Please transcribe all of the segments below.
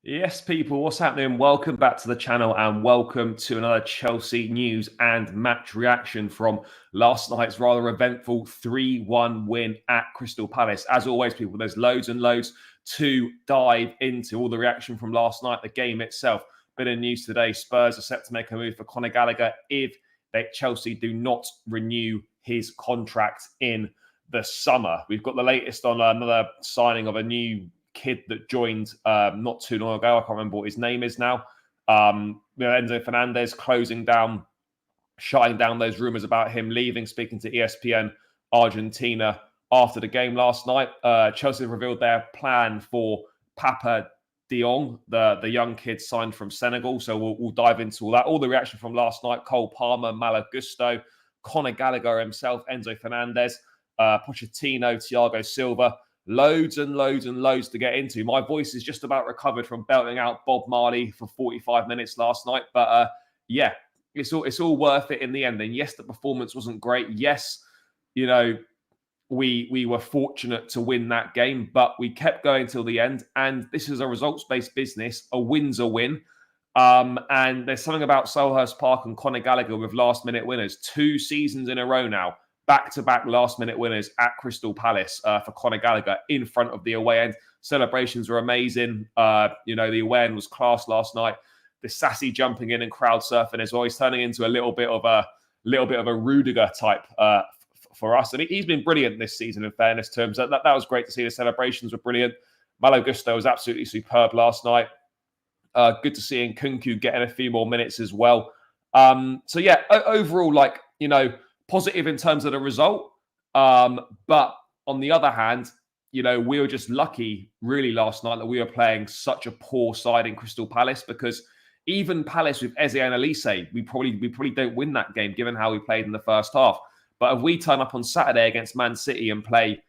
Yes, people, what's happening? Welcome back to the channel and welcome to another Chelsea news and match reaction from last night's rather eventful 3-1 win at Crystal Palace. As always, people, there's loads and loads to dive into. All the reaction from last night, the game itself. Bit of news today. Spurs are set to make a move for Conor Gallagher if Chelsea do not renew his contract in the summer. We've got the latest on another signing of a new kid that joined not too long ago. I can't remember what his name is now. Enzo Fernandez shutting down those rumours about him leaving, speaking to ESPN Argentina after the game last night. Chelsea revealed their plan for Papa Diong, the young kid signed from Senegal. So we'll dive into all that. All the reaction from last night: Cole Palmer, Malo Gusto, Conor Gallagher himself, Enzo Fernandez, Pochettino, Thiago Silva. Loads and loads and loads to get into. My voice is just about recovered from belting out Bob Marley for 45 minutes last night. But yeah, it's all worth it in the end. And yes, the performance wasn't great. Yes, we were fortunate to win that game, but we kept going till the end. And this is a results-based business. A win's a win. And there's something about Selhurst Park and Conor Gallagher with last-minute winners. 2 seasons in a row now. Back-to-back last-minute winners at Crystal Palace for Conor Gallagher in front of the away end. Celebrations were amazing. The away end was class last night. The sassy jumping in and crowd surfing as well. He's turning into a little bit of a Rudiger type for us. And he's been brilliant this season, in fairness to him. So that was great to see. The celebrations were brilliant. Malo Gusto was absolutely superb last night. Good to see Nkunku getting a few more minutes as well. So yeah, overall, positive in terms of the result. But on the other hand, we were just lucky really last night that we were playing such a poor side in Crystal Palace, because even Palace with Eze and Elise, we probably don't win that game given how we played in the first half. But if we turn up on Saturday against Man City and play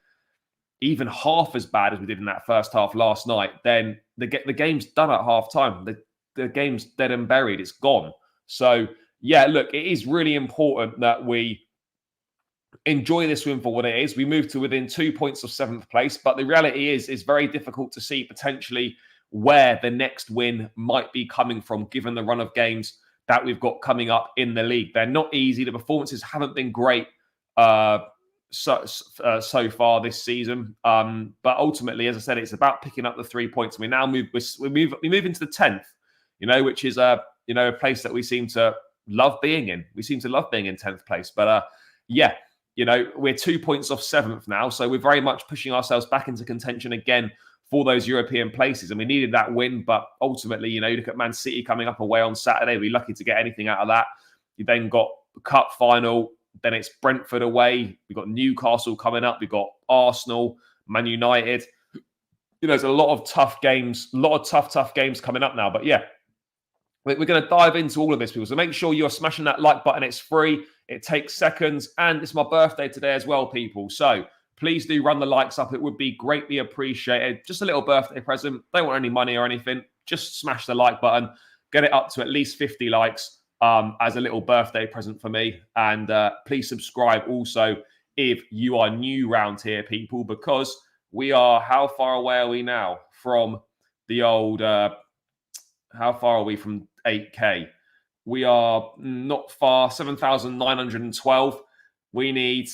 even half as bad as we did in that first half last night, then the game's done at half time. The game's dead and buried. It's gone. So yeah, look, it is really important that we enjoy this win for what it is. We moved to within 2 points of 7th place, but the reality is it's very difficult to see potentially where the next win might be coming from, given the run of games that we've got coming up in the league. They're not easy. The performances haven't been great so far this season. But ultimately, as I said, it's about picking up the 3 points. We now move into the 10th, which is a place that we seem to love being in. We seem to love being in 10th place. But yeah, we're 2 points off 7th now. So we're very much pushing ourselves back into contention again for those European places. And we needed that win. But ultimately, you look at Man City coming up away on Saturday. We're lucky to get anything out of that. You then got the cup final. Then it's Brentford away. We've got Newcastle coming up. We've got Arsenal, Man United. There's a lot of tough games, tough games coming up now. But yeah, we're going to dive into all of this, people. So make sure you're smashing that like button. It's free. It takes seconds. And it's my birthday today as well, people. So please do run the likes up. It would be greatly appreciated. Just a little birthday present. Don't want any money or anything. Just smash the like button. Get it up to at least 50 likes as a little birthday present for me. And please subscribe also if you are new round here, people, because we are, how far away are we now from the old, how far are we from 8K? We are not far, 7,912. We need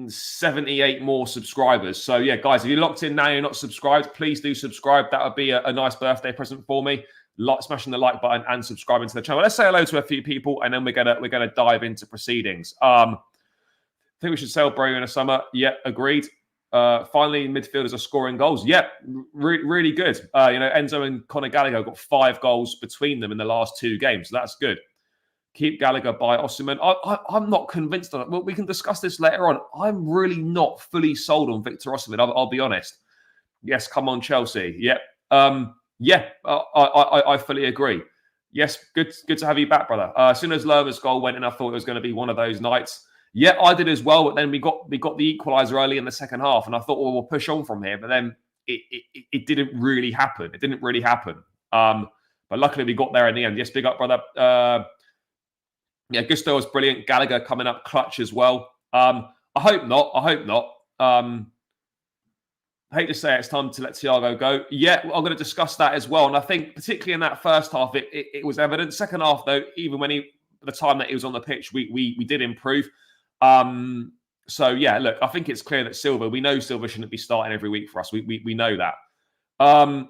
78 more subscribers. So yeah, guys, if you're locked in now, you're not subscribed, please do subscribe. That would be a nice birthday present for me. Smashing the like button and subscribing to the channel. Let's say hello to a few people, and then we're gonna dive into proceedings. I think we should sell Bro in the summer. Yeah, agreed. Finally, midfielders are scoring goals. Yeah, really good. Enzo and Conor Gallagher got 5 goals between them in the last 2 games. So that's good. Keep Gallagher by Osimhen. I'm not convinced on it. Well, we can discuss this later on. I'm really not fully sold on Victor Osimhen. I'll be honest. Yes, come on, Chelsea. Yep. Yeah, I fully agree. Yes, good to have you back, brother. As soon as Lerma's goal went in, I thought it was going to be one of those nights. Yeah, I did as well, but then we got the equaliser early in the second half, and I thought, well, we'll push on from here. But then it didn't really happen. It didn't really happen. But luckily we got there in the end. Yes, big up, brother. Yeah, Gusto was brilliant. Gallagher coming up clutch as well. I hope not. I hate to say it's time to let Thiago go. Yeah, I'm going to discuss that as well. And I think particularly in that first half, it was evident. Second half, though, even when the time that he was on the pitch, we did improve. So yeah, look, I think it's clear that Silva, we know Silva shouldn't be starting every week for us. We know that.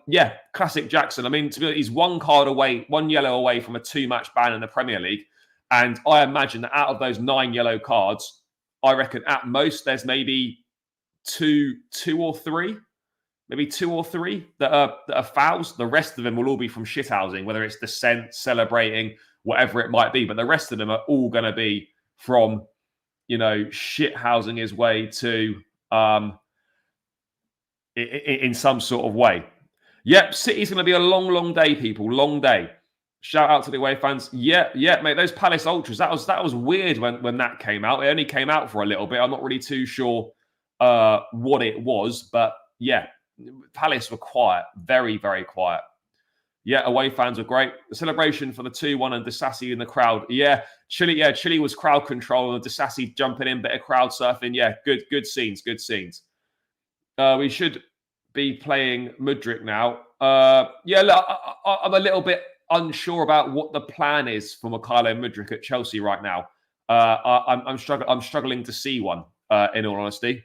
Yeah, classic Jackson. I mean, to be honest, he's one yellow away from a 2-match ban in the Premier League. And I imagine that out of those 9 yellow cards, I reckon at most there's maybe two or three that are fouls. The rest of them will all be from shithousing, whether it's dissent, celebrating, whatever it might be. But the rest of them are all going to be from, shithousing his way to in some sort of way. Yep, City's going to be a long, long day, people. Long day. Shout out to the away fans. Yeah, mate. Those Palace Ultras. That was weird when that came out. It only came out for a little bit. I'm not really too sure what it was, but yeah, Palace were quiet, very, very quiet. Yeah, away fans were great. The celebration for the 2-1 and Disasi in the crowd. Yeah, Chile was crowd control and Disasi jumping in, bit of crowd surfing. Yeah, good scenes. We should be playing Mudryk now. Yeah, look, I'm a little bit unsure about what the plan is for Mykhailo Mudryk at Chelsea right now. I'm struggling to see one, in all honesty.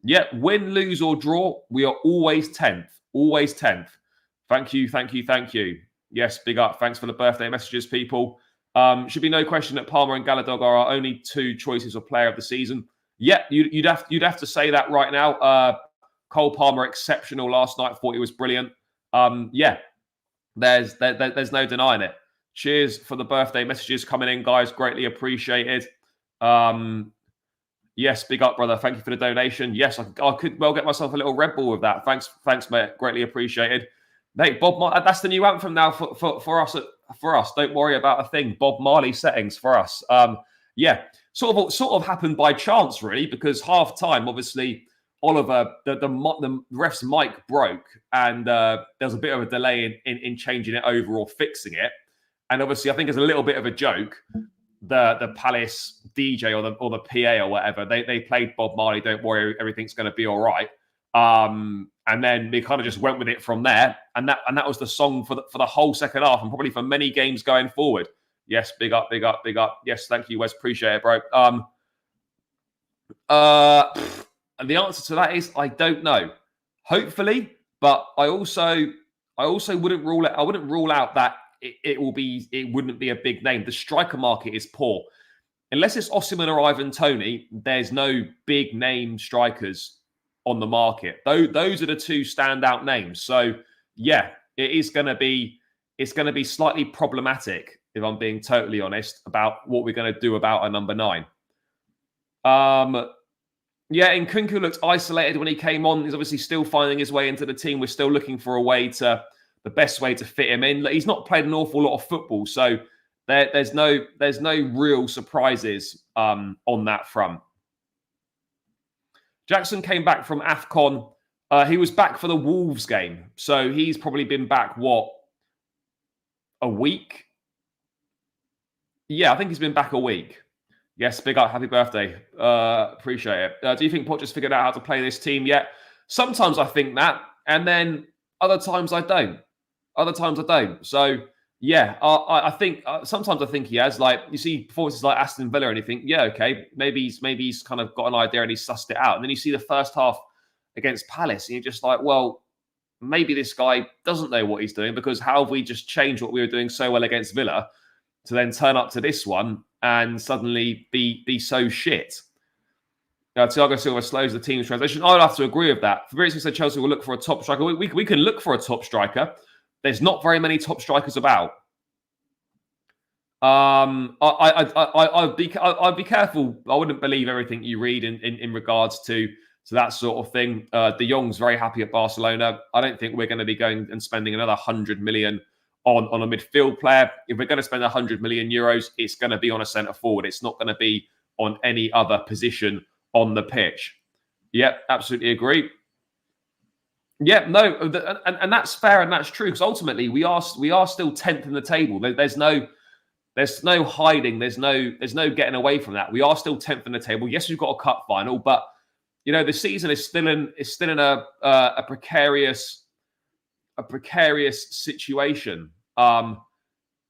Yeah, win, lose or draw, we are always 10th. Always 10th. Thank you. Yes, big up. Thanks for the birthday messages, people. Should be no question that Palmer and Gallagher are our only 2 choices of player of the season. Yeah, you'd have to say that right now. Cole Palmer, exceptional last night. Thought he was brilliant. Yeah, there's no denying it. Cheers for the birthday messages coming in, guys. Greatly appreciated. Yes, big up, brother. Thank you for the donation. Yes, I could well get myself a little Red Bull with that. Thanks, mate. Greatly appreciated. Mate, Bob Marley, that's the new anthem now for us. For us, don't worry about a thing. Bob Marley settings for us. Yeah, sort of happened by chance, really, because half time, obviously, Oliver, the ref's mic broke, and there was a bit of a delay in changing it over or fixing it. And obviously, I think as a little bit of a joke, the Palace DJ or the PA or whatever, they played Bob Marley, "Don't worry, everything's going to be all right." And then they kind of just went with it from there, and that was the song for the whole second half, and probably for many games going forward. Yes, big up. Yes, thank you, Wes. Appreciate it, bro. And the answer to that is I don't know. Hopefully, but I also wouldn't rule it. I wouldn't rule out that it wouldn't be a big name. The striker market is poor. Unless it's Osimhen or Ivan Toney, there's no big name strikers on the market. Those are the 2 standout names. So yeah, it's going to be slightly problematic, if I'm being totally honest, about what we're going to do about a number 9. Yeah, and Nkunku looked isolated when he came on. He's obviously still finding his way into the team. We're still looking for the best way to fit him in. He's not played an awful lot of football, so there's no real surprises on that front. Jackson came back from AFCON. He was back for the Wolves game, so he's probably been back, a week? Yeah, I think he's been back a week. Yes, big up. Happy birthday. Appreciate it. Do you think Potter's figured out how to play this team yet? Sometimes I think that, and then other times I don't. So, yeah, I think sometimes I think he has. Like, you see performances like Aston Villa and you think, yeah, okay, maybe he's kind of got an idea and he's sussed it out. And then you see the first half against Palace and you're just like, well, maybe this guy doesn't know what he's doing, because how have we just changed what we were doing so well against Villa to then turn up to this one and suddenly be so shit? Thiago Silva slows the team's transition. I would have to agree with that. Fabrizio said Chelsea will look for a top striker. We can look for a top striker. There's not very many top strikers about. I'd be careful. I wouldn't believe everything you read in regards to that sort of thing. De Jong's very happy at Barcelona. I don't think we're going to be going and spending another 100 million on a midfield player. If we're going to spend 100 million euros, it's going to be on a centre forward. It's not going to be on any other position on the pitch. Yeah, absolutely agree. Yeah, no, and that's fair and that's true, because ultimately we are still 10th in the table. There's no hiding. There's no getting away from that. We are still 10th in the table. Yes, we've got a cup final, but the season is still in a precarious situation.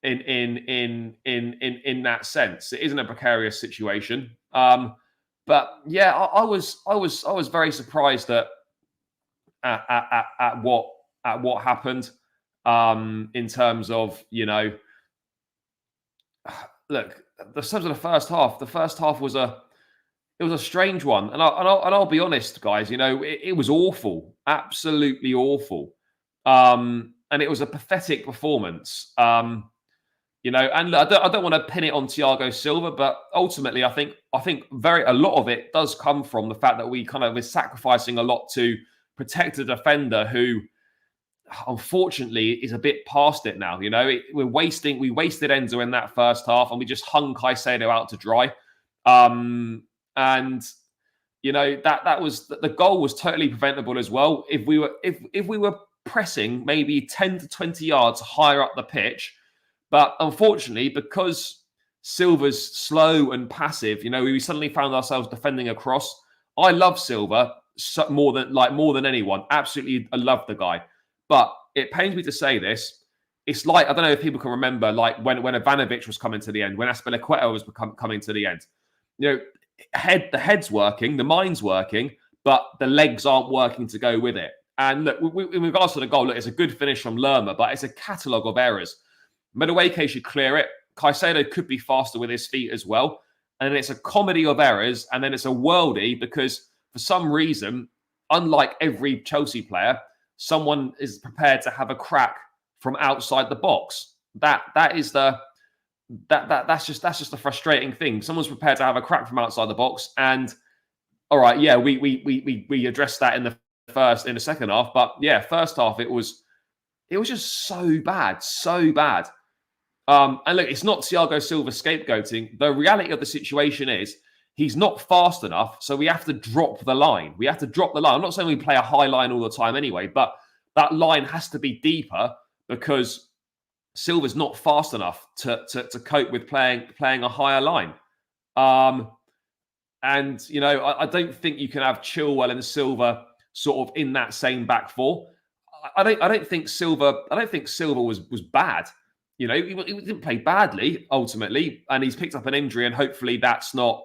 In that sense, it isn't a precarious situation. But yeah, I was very surprised at what happened. In terms of look, the terms of the first half. The first half was a strange one, and I'll be honest, guys. It was awful, absolutely awful, and it was a pathetic performance. And I don't want to pin it on Thiago Silva, but ultimately, I think a lot of it does come from the fact that we're sacrificing a lot to protect a defender who, unfortunately, is a bit past it now. We wasted Enzo in that first half, and we just hung Caicedo out to dry. And that was the goal was totally preventable as well. If we were pressing maybe 10 to 20 yards higher up the pitch. But unfortunately, because Silva's slow and passive, we suddenly found ourselves defending across. I love Silva more than anyone. Absolutely, I love the guy. But it pains me to say this. It's like, I don't know if people can remember, like when Ivanovic was coming to the end, when Azpilicueta was coming to the end. The head's working, the mind's working, but the legs aren't working to go with it. And look, in regards to the goal, look, it's a good finish from Lerma, but it's a catalogue of errors. Madueke should clear it. Caicedo could be faster with his feet as well. And then it's a comedy of errors. And then it's a worldie because for some reason, unlike every Chelsea player, someone is prepared to have a crack from outside the box. That's just a frustrating thing. Someone's prepared to have a crack from outside the box. And all right, yeah, we addressed that in the second half. But yeah, first half it was just so bad. And look, it's not Thiago Silva scapegoating. The reality of the situation is he's not fast enough, so we have to drop the line. I'm not saying we play a high line all the time anyway, but that line has to be deeper because Silva's not fast enough to cope with playing a higher line. And I don't think you can have Chilwell and Silva sort of in that same back four. I don't think Silva was bad. He didn't play badly ultimately, and he's picked up an injury, and hopefully that's not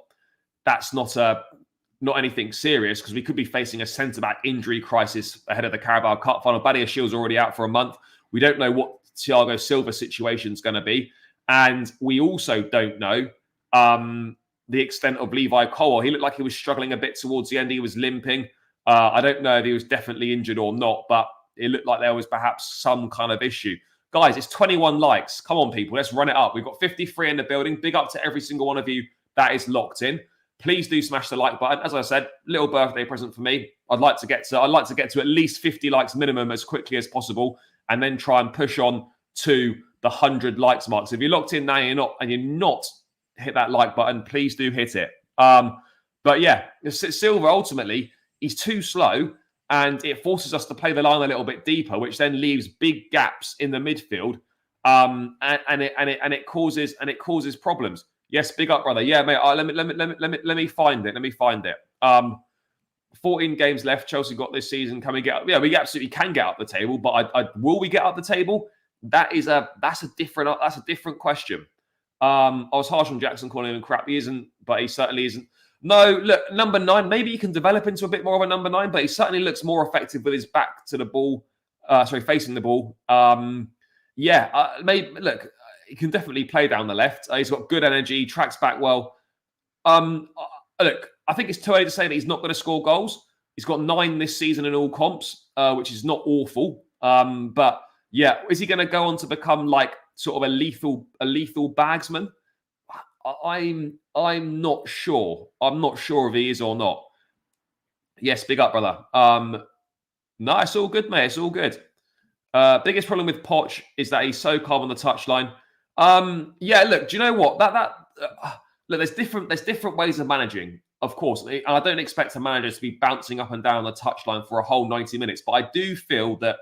anything serious because we could be facing a centre-back injury crisis ahead of the Carabao Cup final. Badiashiel's already out for a month. We don't know what Thiago Silva's situation is going to be, and we also don't know the extent of Levi Colwill. He looked like he was struggling a bit towards the end. He was limping. I don't know if he was definitely injured or not, but it looked like there was perhaps some kind of issue. Guys, it's 21 likes. Come on, people. Let's run it up. We've got 53 in the building. Big up to every single one of you that is locked in. Please do smash the like button. As I said, little birthday present for me. I'd like to get to at least 50 likes minimum as quickly as possible, and then try and push on to the 100 likes mark. So if you're locked in now and you're not hit that like button, please do hit it. But yeah, Silva ultimately, he's too slow. And it forces us to play the line a little bit deeper, which then leaves big gaps in the midfield, and it causes problems. Yes, big up, brother. Yeah, mate. Let me find it. 14 games left. Chelsea got this season. Can we get up? Yeah, we absolutely can get up the table. But will we get up the table? That's a different question. I was harsh on Jackson calling him crap. He isn't, but he certainly isn't. No, look, number 9, maybe he can develop into a bit more of a number 9, but he certainly looks more effective with his back to the ball. Facing the ball. Maybe, look, he can definitely play down the left. He's got good energy, tracks back well. Look, I think it's too early to say that he's not going to score goals. He's got 9 this season in all comps, which is not awful. But yeah, is he going to go on to become like sort of a lethal bagsman? I'm not sure. I'm not sure if he is or not. Yes, big up, brother. No, it's all good, mate. It's all good. Biggest problem with Poch is that he's so calm on the touchline. Yeah, look, do you know what? Look, there's different ways of managing, of course. And I don't expect a manager to be bouncing up and down the touchline for a whole 90 minutes. But I do feel that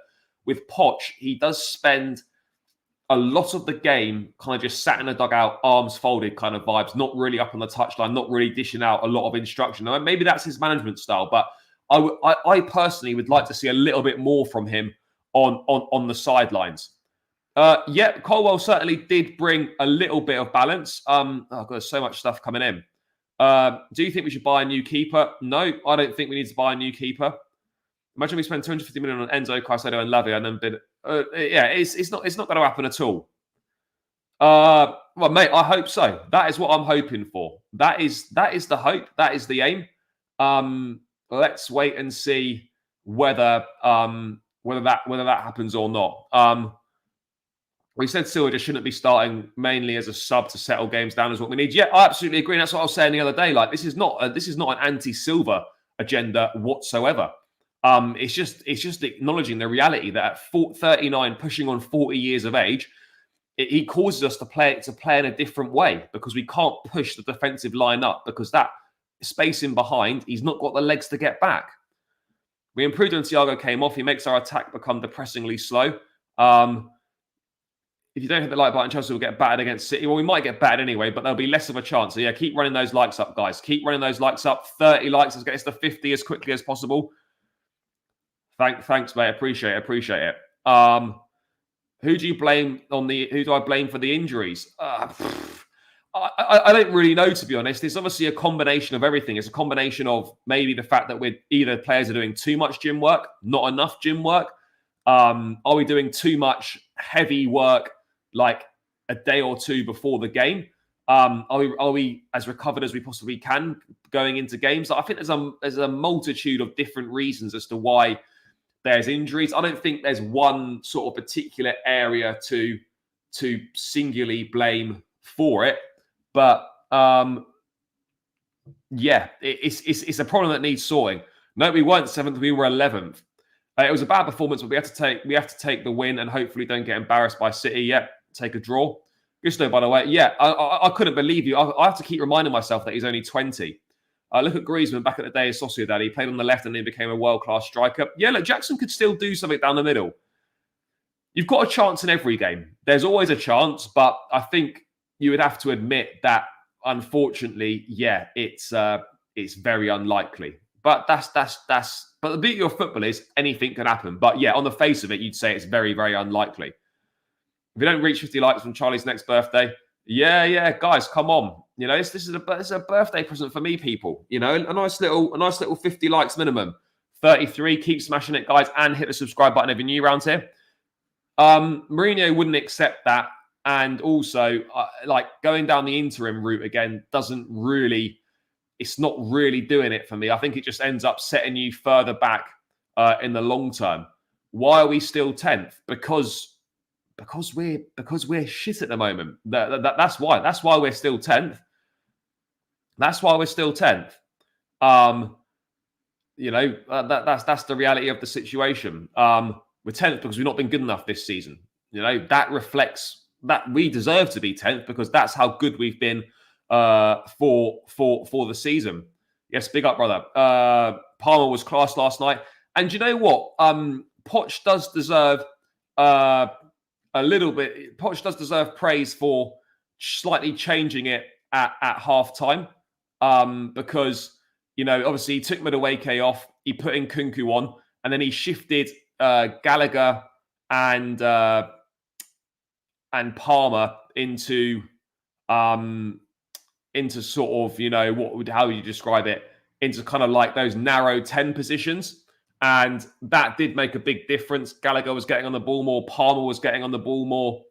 with Poch, he does spend a lot of the game kind of just sat in the dugout, arms folded kind of vibes, not really up on the touchline, not really dishing out a lot of instruction. Now, maybe that's his management style, but I personally would like to see a little bit more from him on the sidelines. Yeah, Colwell certainly did bring a little bit of balance. Oh God, there's so much stuff coming in. Do you think we should buy a new keeper? No, I don't think we need to buy a new keeper. Imagine we spend 250 million on Enzo, Caicedo, and Lavia, and then bid. Yeah, it's not going to happen at all. Well, mate, I hope so. That is what I'm hoping for. That is the hope. That is the aim. Let's wait and see whether that happens or not. We said Silva just shouldn't be starting mainly as a sub to settle games down is what we need. Yeah, I absolutely agree. And that's what I was saying the other day. Like, this is not an anti-Silva agenda whatsoever. It's just acknowledging the reality that at 39, pushing on 40 years of age, he causes us to play in a different way because we can't push the defensive line up because that space in behind, he's not got the legs to get back. We improved when Thiago came off. He makes our attack become depressingly slow. If you don't hit the like button, Chelsea will get battered against City. Well, we might get battered anyway, but there'll be less of a chance. So yeah, keep running those likes up, guys. Keep running those likes up. 30 likes. Let's get us to 50 as quickly as possible. Thanks, mate. Appreciate it. Who do I blame for the injuries? I don't really know, to be honest. It's obviously a combination of everything. It's a combination of maybe the fact that either players are doing too much gym work, not enough gym work. Are we doing too much heavy work like a day or two before the game? Are we as recovered as we possibly can going into games? I think there's a multitude of different reasons as to why there's injuries. I don't think there's one sort of particular area to singularly blame for it. But yeah, it's a problem that needs sorting. No, we weren't 7th, we were 11th. It was a bad performance, but we have to take the win and hopefully don't get embarrassed by City yet. Take a draw. Gusto, by the way, yeah, I couldn't believe you. I have to keep reminding myself that he's only 20. Look at Griezmann back at the day of Sociedad. He played on the left and then became a world-class striker. Yeah, look, Jackson could still do something down the middle. You've got a chance in every game. There's always a chance, but I think you would have to admit that, unfortunately, yeah, it's very unlikely. But but the beauty of football is anything can happen. But yeah, on the face of it, you'd say it's very, very unlikely. If we don't reach 50 likes from Charlie's next birthday, yeah, guys, come on. You know, this is a birthday present for me, people. You know, a nice little 50 likes minimum. 33, keep smashing it, guys, and hit the subscribe button if you're new around here. Mourinho wouldn't accept that, and also like going down the interim route again it's not really doing it for me. I think it just ends up setting you further back in the long term. Why are we still 10th? Because we're shit at the moment. That's why. That's why we're still 10th. That's why we're still 10th. You know, that's the reality of the situation. We're 10th because we've not been good enough this season. You know, that reflects that we deserve to be 10th because that's how good we've been for the season. Yes, big up, brother. Palmer was class last night. And you know what? Poch does deserve a little bit. Poch does deserve praise for slightly changing it at half time. Because, you know, obviously he took Madueke off, he put in Kunku on, and then he shifted Gallagher and Palmer into sort of, you know, how would you describe it? Into kind of like those narrow 10 positions. And that did make a big difference. Gallagher was getting on the ball more. Palmer was getting on the ball more.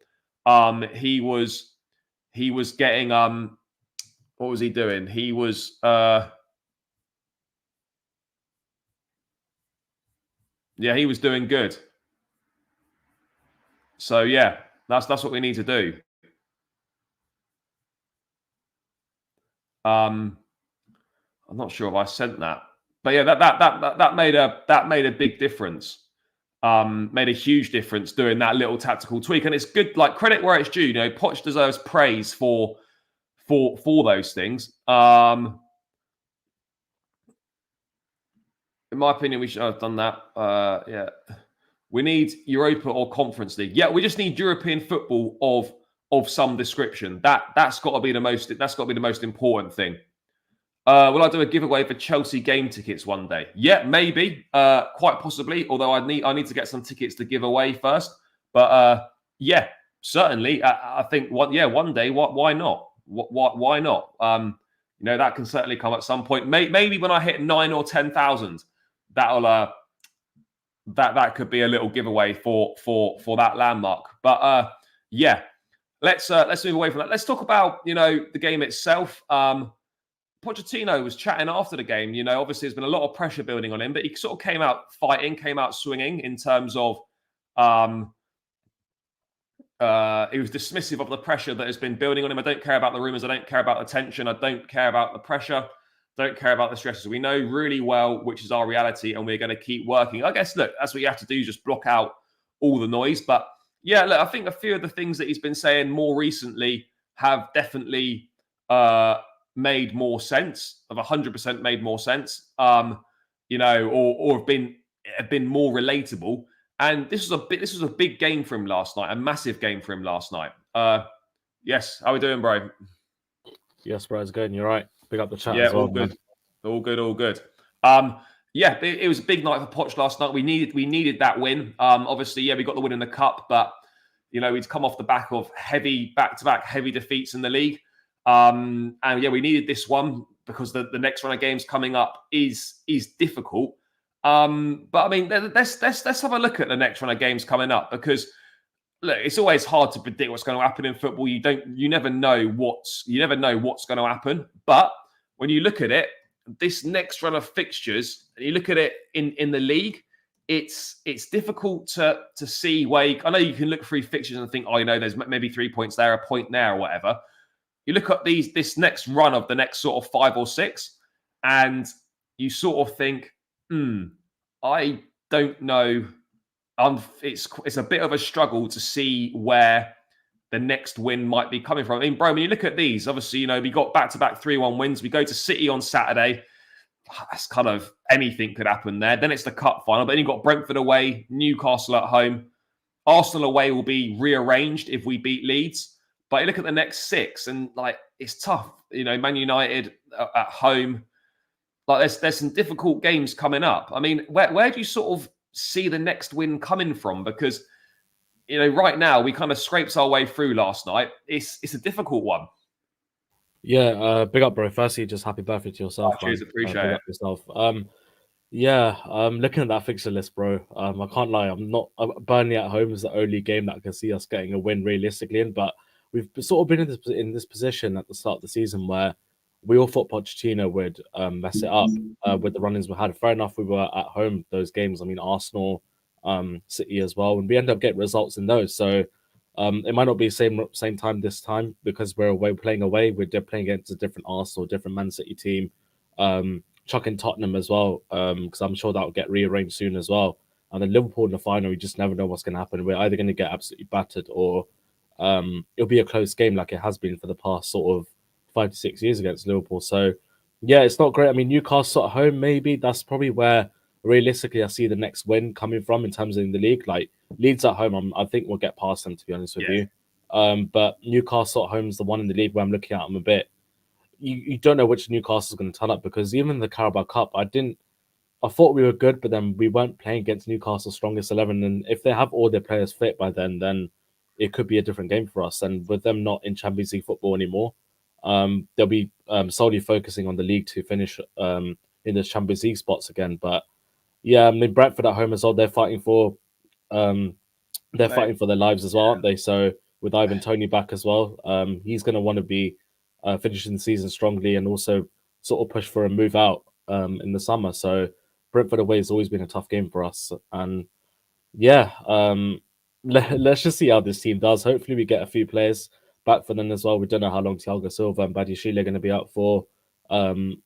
He was getting what was he doing? He was he was doing good. So yeah, that's what we need to do. I'm not sure if I sent that, but yeah, that made a big difference. Made a huge difference doing that little tactical tweak, and it's good. Like, credit where it's due. You know, Poch deserves praise for those things. In my opinion, we should have done that. Yeah. We need Europa or Conference League. Yeah, we just need European football of some description. That's got to be the most. That's got to be the most important thing. Will I do a giveaway for Chelsea game tickets one day? Yeah, maybe. Quite possibly. Although I need to get some tickets to give away first. But yeah, certainly. I think one day. Why not? Why not? That can certainly come at some point. Maybe when I hit 9 or 10,000, that'll that could be a little giveaway for that landmark. But yeah, let's move away from that. Let's talk about the game itself. Pochettino was chatting after the game. Obviously there's been a lot of pressure building on him, but he sort of came out fighting, came out swinging in terms of he was dismissive of the pressure that has been building on him. I don't care about the rumours. I don't care about the tension. I don't care about the pressure. Don't care about the stresses. We know really well which is our reality, and we're going to keep working. I guess, look, that's what you have to do, just block out all the noise. But yeah, look, I think a few of the things that he's been saying more recently have definitely made more sense, have 100% made more sense, or have been more relatable. And this was a big game for him last night, a massive game for him last night. Yes, how are we doing, bro? Yes, bro, it's good. And you're right. Pick up the chat. Yeah, as well, all good. Man. All good. Yeah, it was a big night for Poch last night. We needed that win. Obviously, yeah, we got the win in the cup, but we'd come off the back of back-to-back heavy defeats in the league. And yeah, we needed this one because the next run of games coming up is difficult. But I mean, let's have a look at the next run of games coming up, because look, it's always hard to predict what's going to happen in football. You never know what's going to happen. But when you look at it, this next run of fixtures, and you look at it in the league, it's difficult to see where I know you can look through fixtures and think, there's maybe 3 points there, a point there, or whatever. You look at this next run of the next sort of 5 or 6, and you sort of think, I don't know. It's a bit of a struggle to see where the next win might be coming from. I mean, bro, when you look at these, obviously, we got back-to-back 3-1 wins. We go to City on Saturday. That's kind of anything could happen there. Then it's the cup final. But then you've got Brentford away, Newcastle at home. Arsenal away will be rearranged if we beat Leeds. But you look at the next 6, and it's tough. Man United at home. There's some difficult games coming up. I mean, where do you sort of see the next win coming from? Because right now we kind of scraped our way through last night. It's a difficult one. Yeah, big up, bro. Firstly, just happy birthday to yourself. Cheers, appreciate it. Yourself. Looking at that fixture list, bro. I can't lie. Burnley at home is the only game that I can see us getting a win realistically in. But we've sort of been in this position at the start of the season where we all thought Pochettino would mess it up with the run-ins we had. Fair enough, we were at home those games. I mean, Arsenal, City as well, and we end up getting results in those. So it might not be same time this time because we're playing away. We're playing against a different Arsenal, different Man City team. Chucking Tottenham as well, because I'm sure that will get rearranged soon as well. And then Liverpool in the final, we just never know what's going to happen. We're either going to get absolutely battered or it'll be a close game like it has been for the past sort of 5 to 6 years against Liverpool. So yeah, it's not great. I mean, Newcastle at home, maybe that's probably where realistically I see the next win coming from in terms of in the league. Like Leeds at home, I think we'll get past them, to be honest with you. But Newcastle at home is the one in the league where I'm looking at them a bit. You don't know which Newcastle's going to turn up, because even the Carabao Cup, I thought we were good, but then we weren't playing against Newcastle's strongest 11. And if they have all their players fit by then it could be a different game for us. And with them not in Champions League football anymore, they'll be solely focusing on the league to finish in the Champions League spots again. But yeah, I mean, Brentford at home as well, they're fighting for fighting for their lives as well, aren't they? So with Ivan Toney back as well, he's going to want to be finishing the season strongly and also sort of push for a move out in the summer. So Brentford away has always been a tough game for us. And yeah, let's just see how this team does. Hopefully we get a few players back for them as well. We don't know how long Thiago Silva and Badiashile are going to be out for. And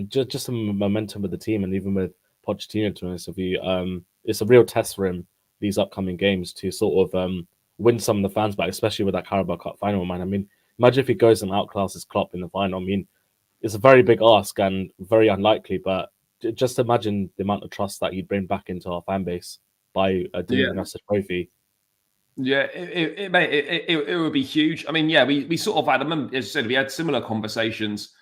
just some momentum with the team, and even with Pochettino, to be honest with you, it's a real test for him, these upcoming games, to sort of win some of the fans back, especially with that Carabao Cup final, man. I mean, imagine if he goes and outclasses Klopp in the final. I mean, it's a very big ask and very unlikely, but just imagine the amount of trust that he'd bring back into our fan base. by delivering us a trophy. Yeah, it would be huge. I mean, yeah, we sort of had, as I said, we had similar conversations,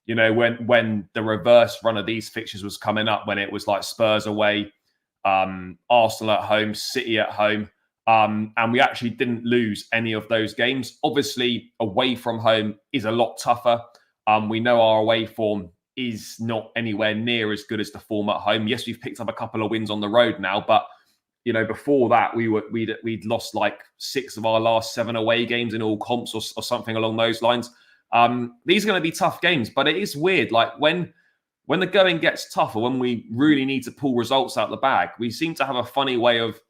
when the reverse run of these fixtures was coming up, when it was like Spurs away, Arsenal at home, City at home, and we actually didn't lose any of those games. Obviously, away from home is a lot tougher. We know our away form is not anywhere near as good as the form at home. Yes, we've picked up a couple of wins on the road now, but before that, we'd lost like 6 of our last 7 away games in all comps or something along those lines. These are going to be tough games, but it is weird. Like when the going gets tougher, when we really need to pull results out of the bag, we seem to have a funny way of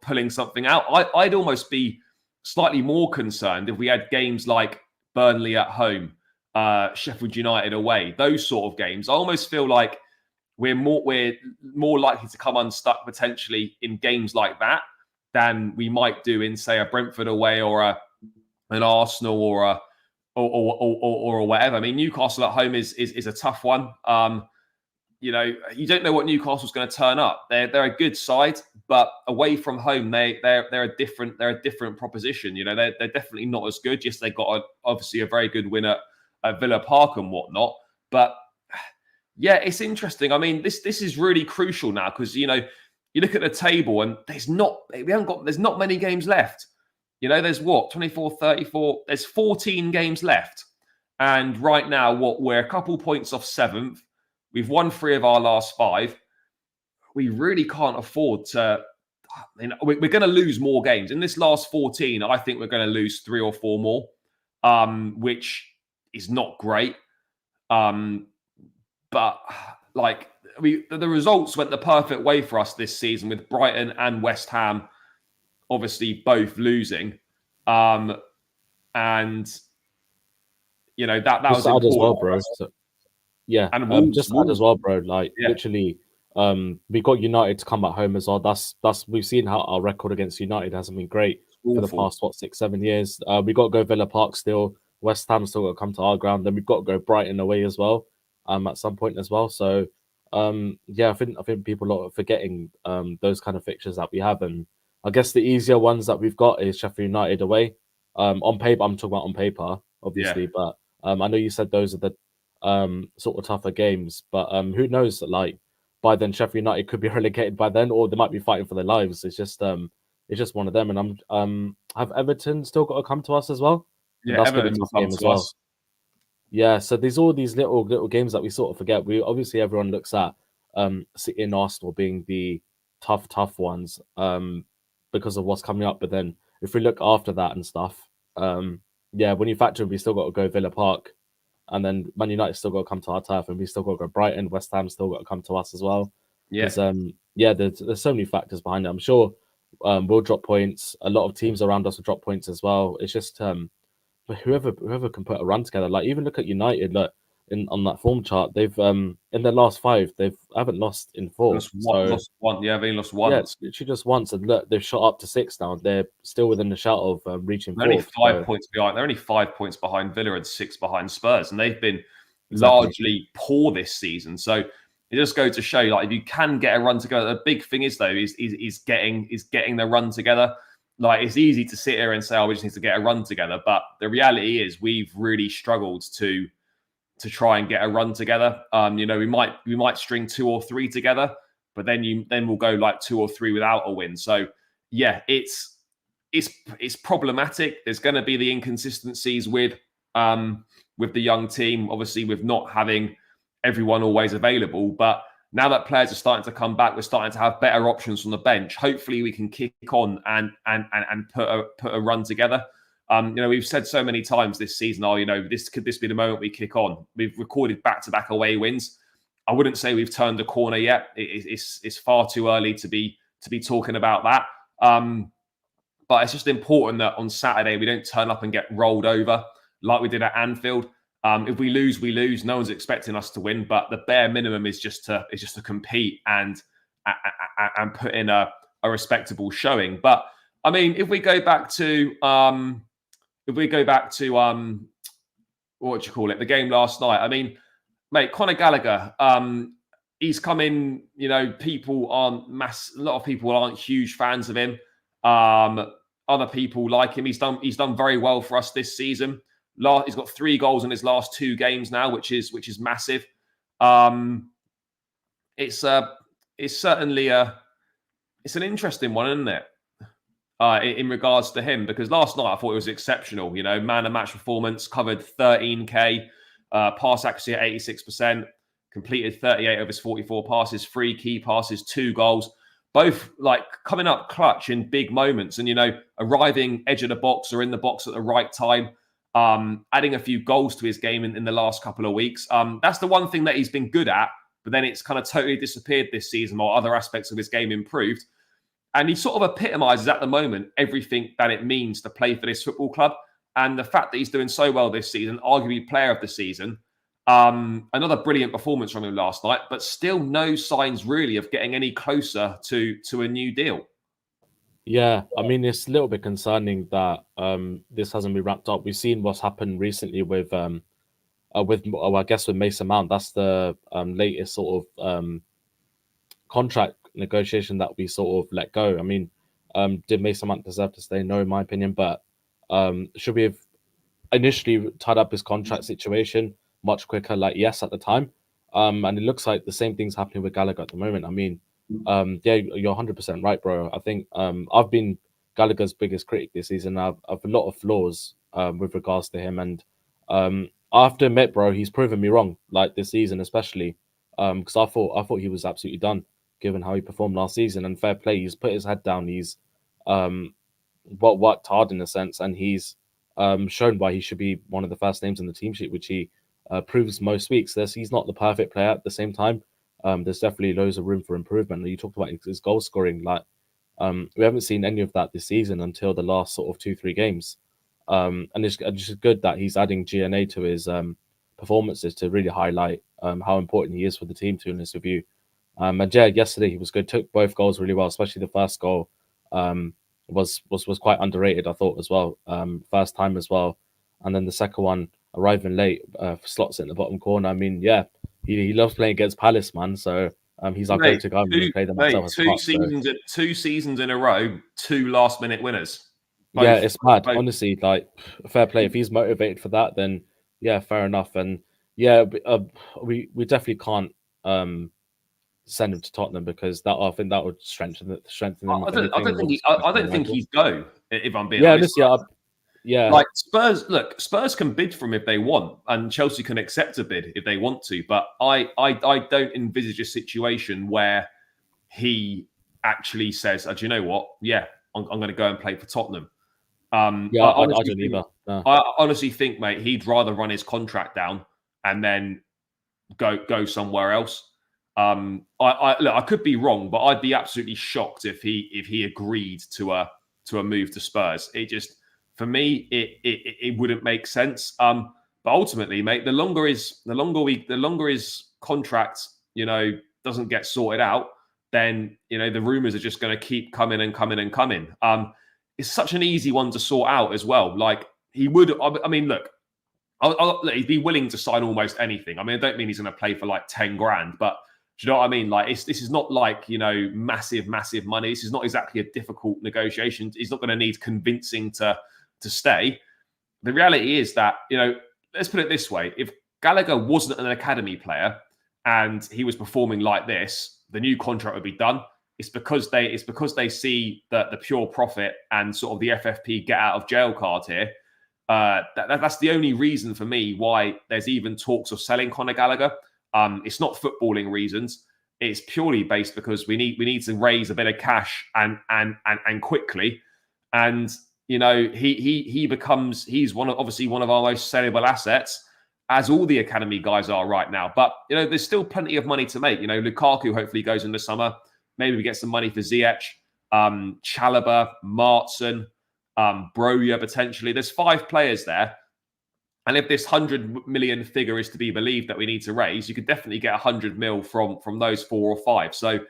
pulling something out. I'd almost be slightly more concerned if we had games like Burnley at home, Sheffield United away, those sort of games. I almost feel like we're more likely to come unstuck potentially in games like that than we might do in, say, a Brentford away or an Arsenal or whatever. I mean, Newcastle at home is a tough one. You don't know what Newcastle's going to turn up. They're a good side, but away from home they're a different proposition. They're definitely not as good. Yes, they got obviously a very good win at Villa Park and whatnot, but yeah, it's interesting. I mean, this is really crucial now because you look at the table and there's not many games left. There's 24, 34. There's 14 games left, and right now, we're a couple points off 7th. We've won 3 of our last 5. We really can't afford to. We're going to lose more games in this last 14. I think we're going to lose 3 or 4 more, which is not great. But the results went the perfect way for us this season with Brighton and West Ham, obviously both losing, and that was sad as well, important. bro. So, yeah, and just sad as well, bro. Yeah. Literally, we got United to come at home as well. That's we've seen how our record against United hasn't been great for the past 6-7 years. We got to go Villa Park still. West Ham still got to come to our ground. Then we've got to go Brighton away as well. At some point as well. So I think people are forgetting those kind of fixtures that we have, and I guess the easier ones that we've got is Sheffield United away. On paper, I'm talking about on paper, obviously, but I know you said those are the sort of tougher games, but who knows? Like by then, Sheffield United could be relegated by then, or they might be fighting for their lives. It's just one of them. And have Everton still got to come to us as well? Yeah, Everton will come to us. Yeah, so there's all these little games that we sort of forget. Everyone looks at City and Arsenal being the tough ones because of what's coming up. But then if we look after that and stuff, when you factor in, we still got to go Villa Park, and then Man United still got to come to our turf, and we still got to go Brighton. West Ham still got to come to us as well. Yeah, there's so many factors behind it. I'm sure we'll drop points. A lot of teams around us will drop points as well. It's just whoever can put a run together. Like even look at United, on that form chart, they've in their last 5, they haven't lost in 4. Lost one. Yeah, they lost once. Yeah, literally just once, and look, they've shot up to 6 now. They're still within the shout of reaching 4. Only 5 points behind. They're only 5 points behind Villa and 6 behind Spurs, and they've been largely poor this season. So it just goes to show, like if you can get a run together, the big thing is though is getting the run together. Like it's easy to sit here and say, we just need to get a run together. But the reality is we've really struggled to try and get a run together. We might string 2 or 3 together, but then we'll go like 2 or 3 without a win. So yeah, it's problematic. There's going to be the inconsistencies with the young team, obviously with not having everyone always available. But now that players are starting to come back, we're starting to have better options from the bench. Hopefully, we can kick on and put a run together. We've said so many times this season, could this be the moment we kick on? We've recorded back-to-back away wins. I wouldn't say we've turned the corner yet. It's far too early to be talking about that. But it's just important that on Saturday we don't turn up and get rolled over like we did at Anfield. If we lose, we lose. No one's expecting us to win, but the bare minimum is just to compete and put in a respectable showing. But I mean, if we go back to what do you call it? The game last night. I mean, mate, Conor Gallagher. he's come in. You know, people aren't a lot of people aren't huge fans of him. Other people like him. He's done very well for us this season. He's got 3 goals in his last 2 games now, which is massive. It's certainly it's an interesting one, isn't it? In regards to him, because last night I thought it was exceptional. You know, man of match performance, covered 13k, pass accuracy at 86%, completed 38 of his 44 passes, 3 key passes, 2 goals, both like coming up clutch in big moments, and you know, arriving edge of the box or in the box at the right time. Adding a few goals to his game in the last couple of weeks. That's the one thing that he's been good at, but then it's kind of totally disappeared this season, while other aspects of his game improved. And he sort of epitomizes at the moment everything that it means to play for this football club. And the fact that he's doing so well this season, arguably player of the season, another brilliant performance from him last night, but still no signs really of getting any closer to a new deal. Yeah, I mean, it's a little bit concerning that this hasn't been wrapped up. We've seen what's happened recently with I guess with Mason Mount. That's the latest sort of contract negotiation that we sort of let go. I mean, did Mason Mount deserve to stay? No, in my opinion. But should we have initially tied up his contract situation much quicker? Like, yes, at the time. And it looks like the same thing's happening with Gallagher at the moment. I mean, yeah, you're 100% right, bro. I think I've been Gallagher's biggest critic this season. I've a lot of flaws with regards to him, and I have to admit, bro, he's proven me wrong. Like this season, especially, because I thought he was absolutely done, given how he performed last season. And fair play, he's put his head down. He's worked hard in a sense, and he's shown why he should be one of the first names in the team sheet, which he proves most weeks. He's not the perfect player at the same time. There's definitely loads of room for improvement. You talked about his goal scoring. Like we haven't seen any of that this season until the last sort of 2-3 games. And it's just good that he's adding GNA to his performances to really highlight how important he is for the team, to be honest with you. And yeah, yesterday he was good. Took both goals really well, especially the first goal was quite underrated, I thought, as well. First time as well. And then the second one, arriving late, slots it in the bottom corner. I mean, yeah, he loves playing against Palace, man. So he's our go-to guy. I'm going to play them myself. Two seasons in a row, 2 last-minute winners. Both, yeah, it's mad. Both. Honestly, like, fair play. If he's motivated for that, then yeah, fair enough. And yeah, we definitely can't send him to Tottenham, because I think that would strengthen him. I don't think he'd go, if I'm being honest. Yeah. Like Spurs can bid for him if they want, and Chelsea can accept a bid if they want to. But I don't envisage a situation where he actually says, "Do you know what? Yeah, I'm going to go and play for Tottenham." I don't either. No. I honestly think, mate, he'd rather run his contract down and then go somewhere else. I could be wrong, but I'd be absolutely shocked if he agreed to a move to Spurs. It just, for me, it wouldn't make sense. But ultimately, mate, the longer his contract, you know, doesn't get sorted out, then you know the rumors are just going to keep coming and coming and coming. It's such an easy one to sort out as well. Like he would, I mean, look, he'd be willing to sign almost anything. I mean, I don't mean he's going to play for like 10 grand, but do you know what I mean? Like this is not like, you know, massive money. This is not exactly a difficult negotiation. He's not going to need convincing to stay. The reality is that, you know, let's put it this way: if Gallagher wasn't an academy player and he was performing like this, the new contract would be done. It's because they see the pure profit and sort of the FFP get out of jail card here. That's the only reason for me why there's even talks of selling Conor Gallagher. It's not footballing reasons. It's purely based because we need to raise a bit of cash and quickly. And you know, he's obviously one of our most sellable assets, as all the academy guys are right now. But you know, there's still plenty of money to make. You know, Lukaku hopefully goes in the summer. Maybe we get some money for Ziyech, Chalobah, Martson, Broja potentially. There's 5 players there. And if this 100 million figure is to be believed that we need to raise, you could definitely get 100 mil from those 4 or 5. So,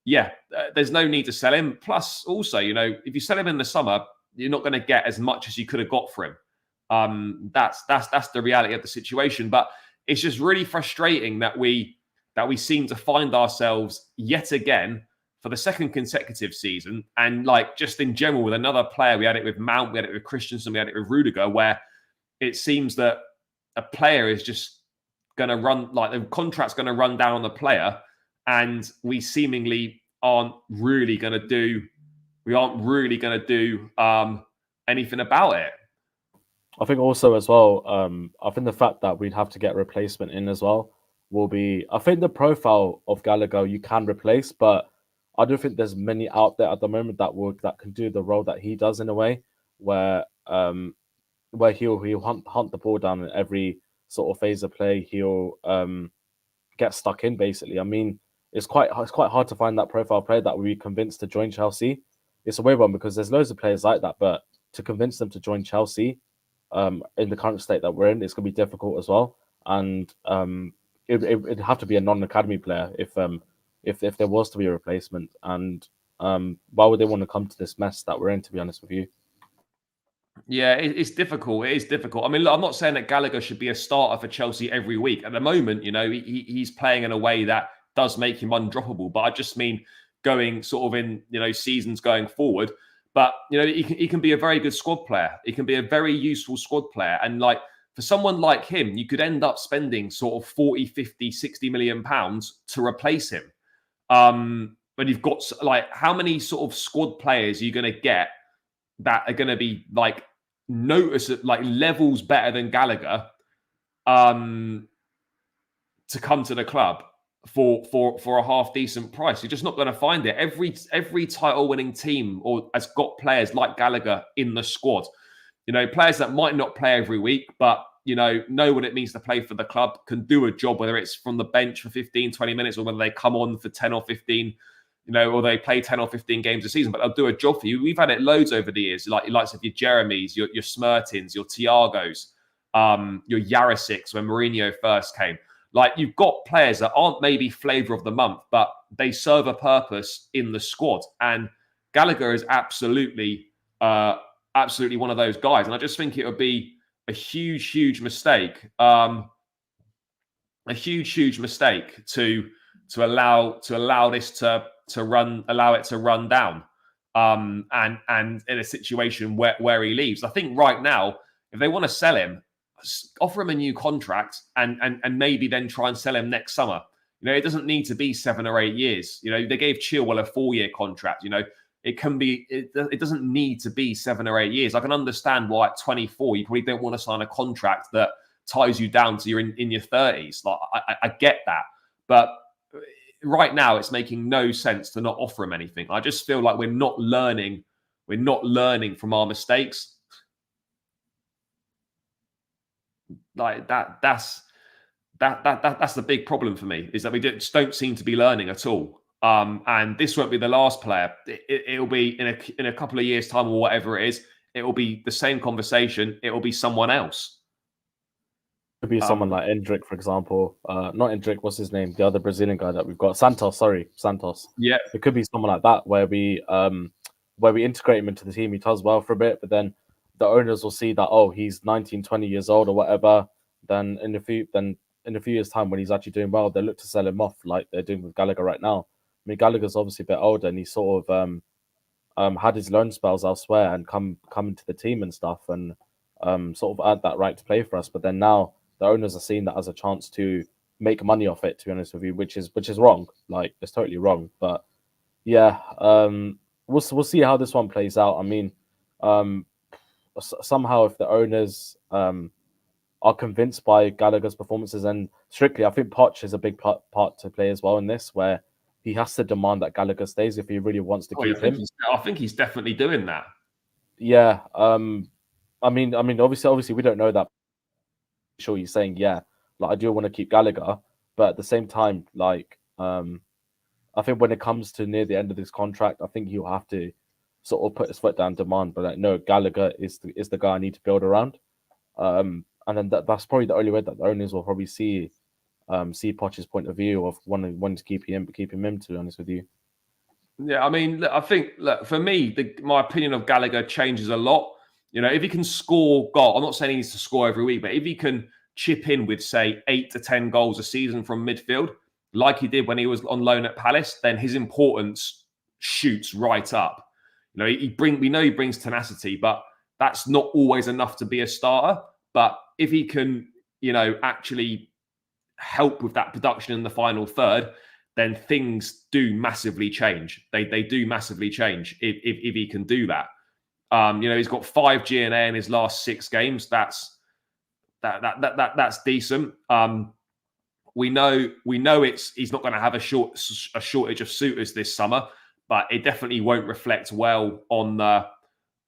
yeah, there's no need to sell him. Plus, also, you know, if you sell him in the summer, you're not going to get as much as you could have got for him. That's the reality of the situation. But it's just really frustrating that we that we seem to find ourselves yet again for the second consecutive season, and like just in general with another player. We had it with Mount, we had it with Christensen, we had it with Rudiger, where it seems that a player is just going to run, like the contract's going to run down on the player, and we seemingly aren't really going to do anything about it. I think also as well, I think the fact that we'd have to get a replacement in as well will be. I think the profile of Gallagher you can replace, but I don't think there's many out there at the moment that can do the role that he does in a way where he'll hunt the ball down in every sort of phase of play. He'll get stuck in basically. I mean, it's quite hard to find that profile player that we convinced to join Chelsea. It's a weird one because there's loads of players like that, but to convince them to join Chelsea in the current state that we're in, it's going to be difficult as well. And it'd have to be a non-academy player if there was to be a replacement. And why would they want to come to this mess that we're in, to be honest with you? Yeah, it's difficult. It is difficult. I mean, look, I'm not saying that Gallagher should be a starter for Chelsea every week. At the moment, he's playing in a way that does make him undroppable. But I just mean going sort of in, seasons going forward. But, he can be a very good squad player. He can be a very useful squad player. And like for someone like him, you could end up spending sort of 40, 50, 60 million pounds to replace him. But you've got like, how many sort of squad players are you going to get that are going to be like levels better than Gallagher to come to the club for a half decent price? You're just not going to find it. Every title winning team has got players like Gallagher in the squad. Players that might not play every week, but know what it means to play for the club, can do a job, whether it's from the bench for 15, 20 minutes or whether they come on for 10 or 15, or they play 10 or 15 games a season, but they'll do a job for you. We've had it loads over the years, like your likes of your Jeremys, your Smertins, your Thiagos, your Yarisics when Mourinho first came. Like, you've got players that aren't maybe flavour of the month, but they serve a purpose in the squad. And Gallagher is absolutely one of those guys. And I just think it would be a huge mistake, to allow this to run down, and in a situation where he leaves. I think right now, if they want to sell him, offer him a new contract and maybe then try and sell him next summer. It doesn't need to be 7 or 8 years. They gave Chilwell a 4-year contract. It doesn't need to be 7 or 8 years. I can understand why at 24 you probably don't want to sign a contract that ties you down to you're in your 30s. Like, I get that, but right now it's making no sense to not offer him anything. I just feel like we're not learning from our mistakes. Like that's the big problem for me, is that we just don't seem to be learning at all. And this won't be the last player. It'll be in a couple of years' time or whatever it is. It will be the same conversation. It will be someone else. Could be someone like Endrick, for example. Not Endrick, what's his name? The other Brazilian guy that we've got. Santos. Yeah. It could be someone like that where we integrate him into the team. He does well for a bit, but then the owners will see that, oh, he's 19, 20 years old or whatever. Then in a few years' time, when he's actually doing well, they look to sell him off like they're doing with Gallagher right now. I mean, Gallagher's obviously a bit older, and he sort of had his loan spells elsewhere and come into the team and stuff, and sort of earned that right to play for us. But then now the owners are seeing that as a chance to make money off it, to be honest with you, which is wrong. Like, it's totally wrong. But yeah, we'll see how this one plays out. I mean, somehow if the owners are convinced by Gallagher's performances, and strictly, I think Poch is a big part to play as well in this, where he has to demand that Gallagher stays if he really wants to keep him. I think he's definitely doing that. Yeah. I mean, obviously, we don't know that. Sure, he's saying, yeah, like, I do want to keep Gallagher, but at the same time, like, I think when it comes to near the end of this contract, I think he'll have to sort of put his foot down, demand, but like, no, Gallagher is the guy I need to build around. And then that's probably the only way that the owners will probably see Poch's point of view of wanting to keep him in, to be honest with you. Yeah, I mean, I think, for me, my opinion of Gallagher changes a lot. If he can score goal, I'm not saying he needs to score every week, but if he can chip in with, say, 8 to 10 goals a season from midfield, like he did when he was on loan at Palace, then his importance shoots right up. You know, we know he brings tenacity, but that's not always enough to be a starter. But if he can, you know, actually help with that production in the final third, then things do massively change. They do massively change if he can do that. You know, he's got 5 GNA in his last 6 games. That's decent. We know he's not going to have a shortage of suitors this summer, but it definitely won't reflect well on the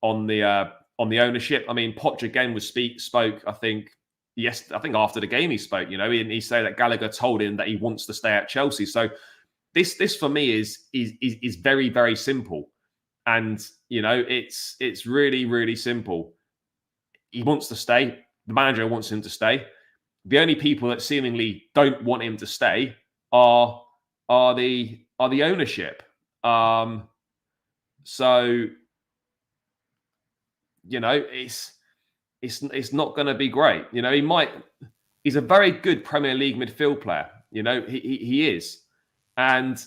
ownership. I mean, Poch again spoke. I think after the game he spoke. You know, and he said that Gallagher told him that he wants to stay at Chelsea. So this for me is very, very simple, and you know it's really, really simple. He wants to stay. The manager wants him to stay. The only people that seemingly don't want him to stay are the ownership. So you know, it's not going to be great. You know, he's a very good Premier League midfield player. You know, he is, and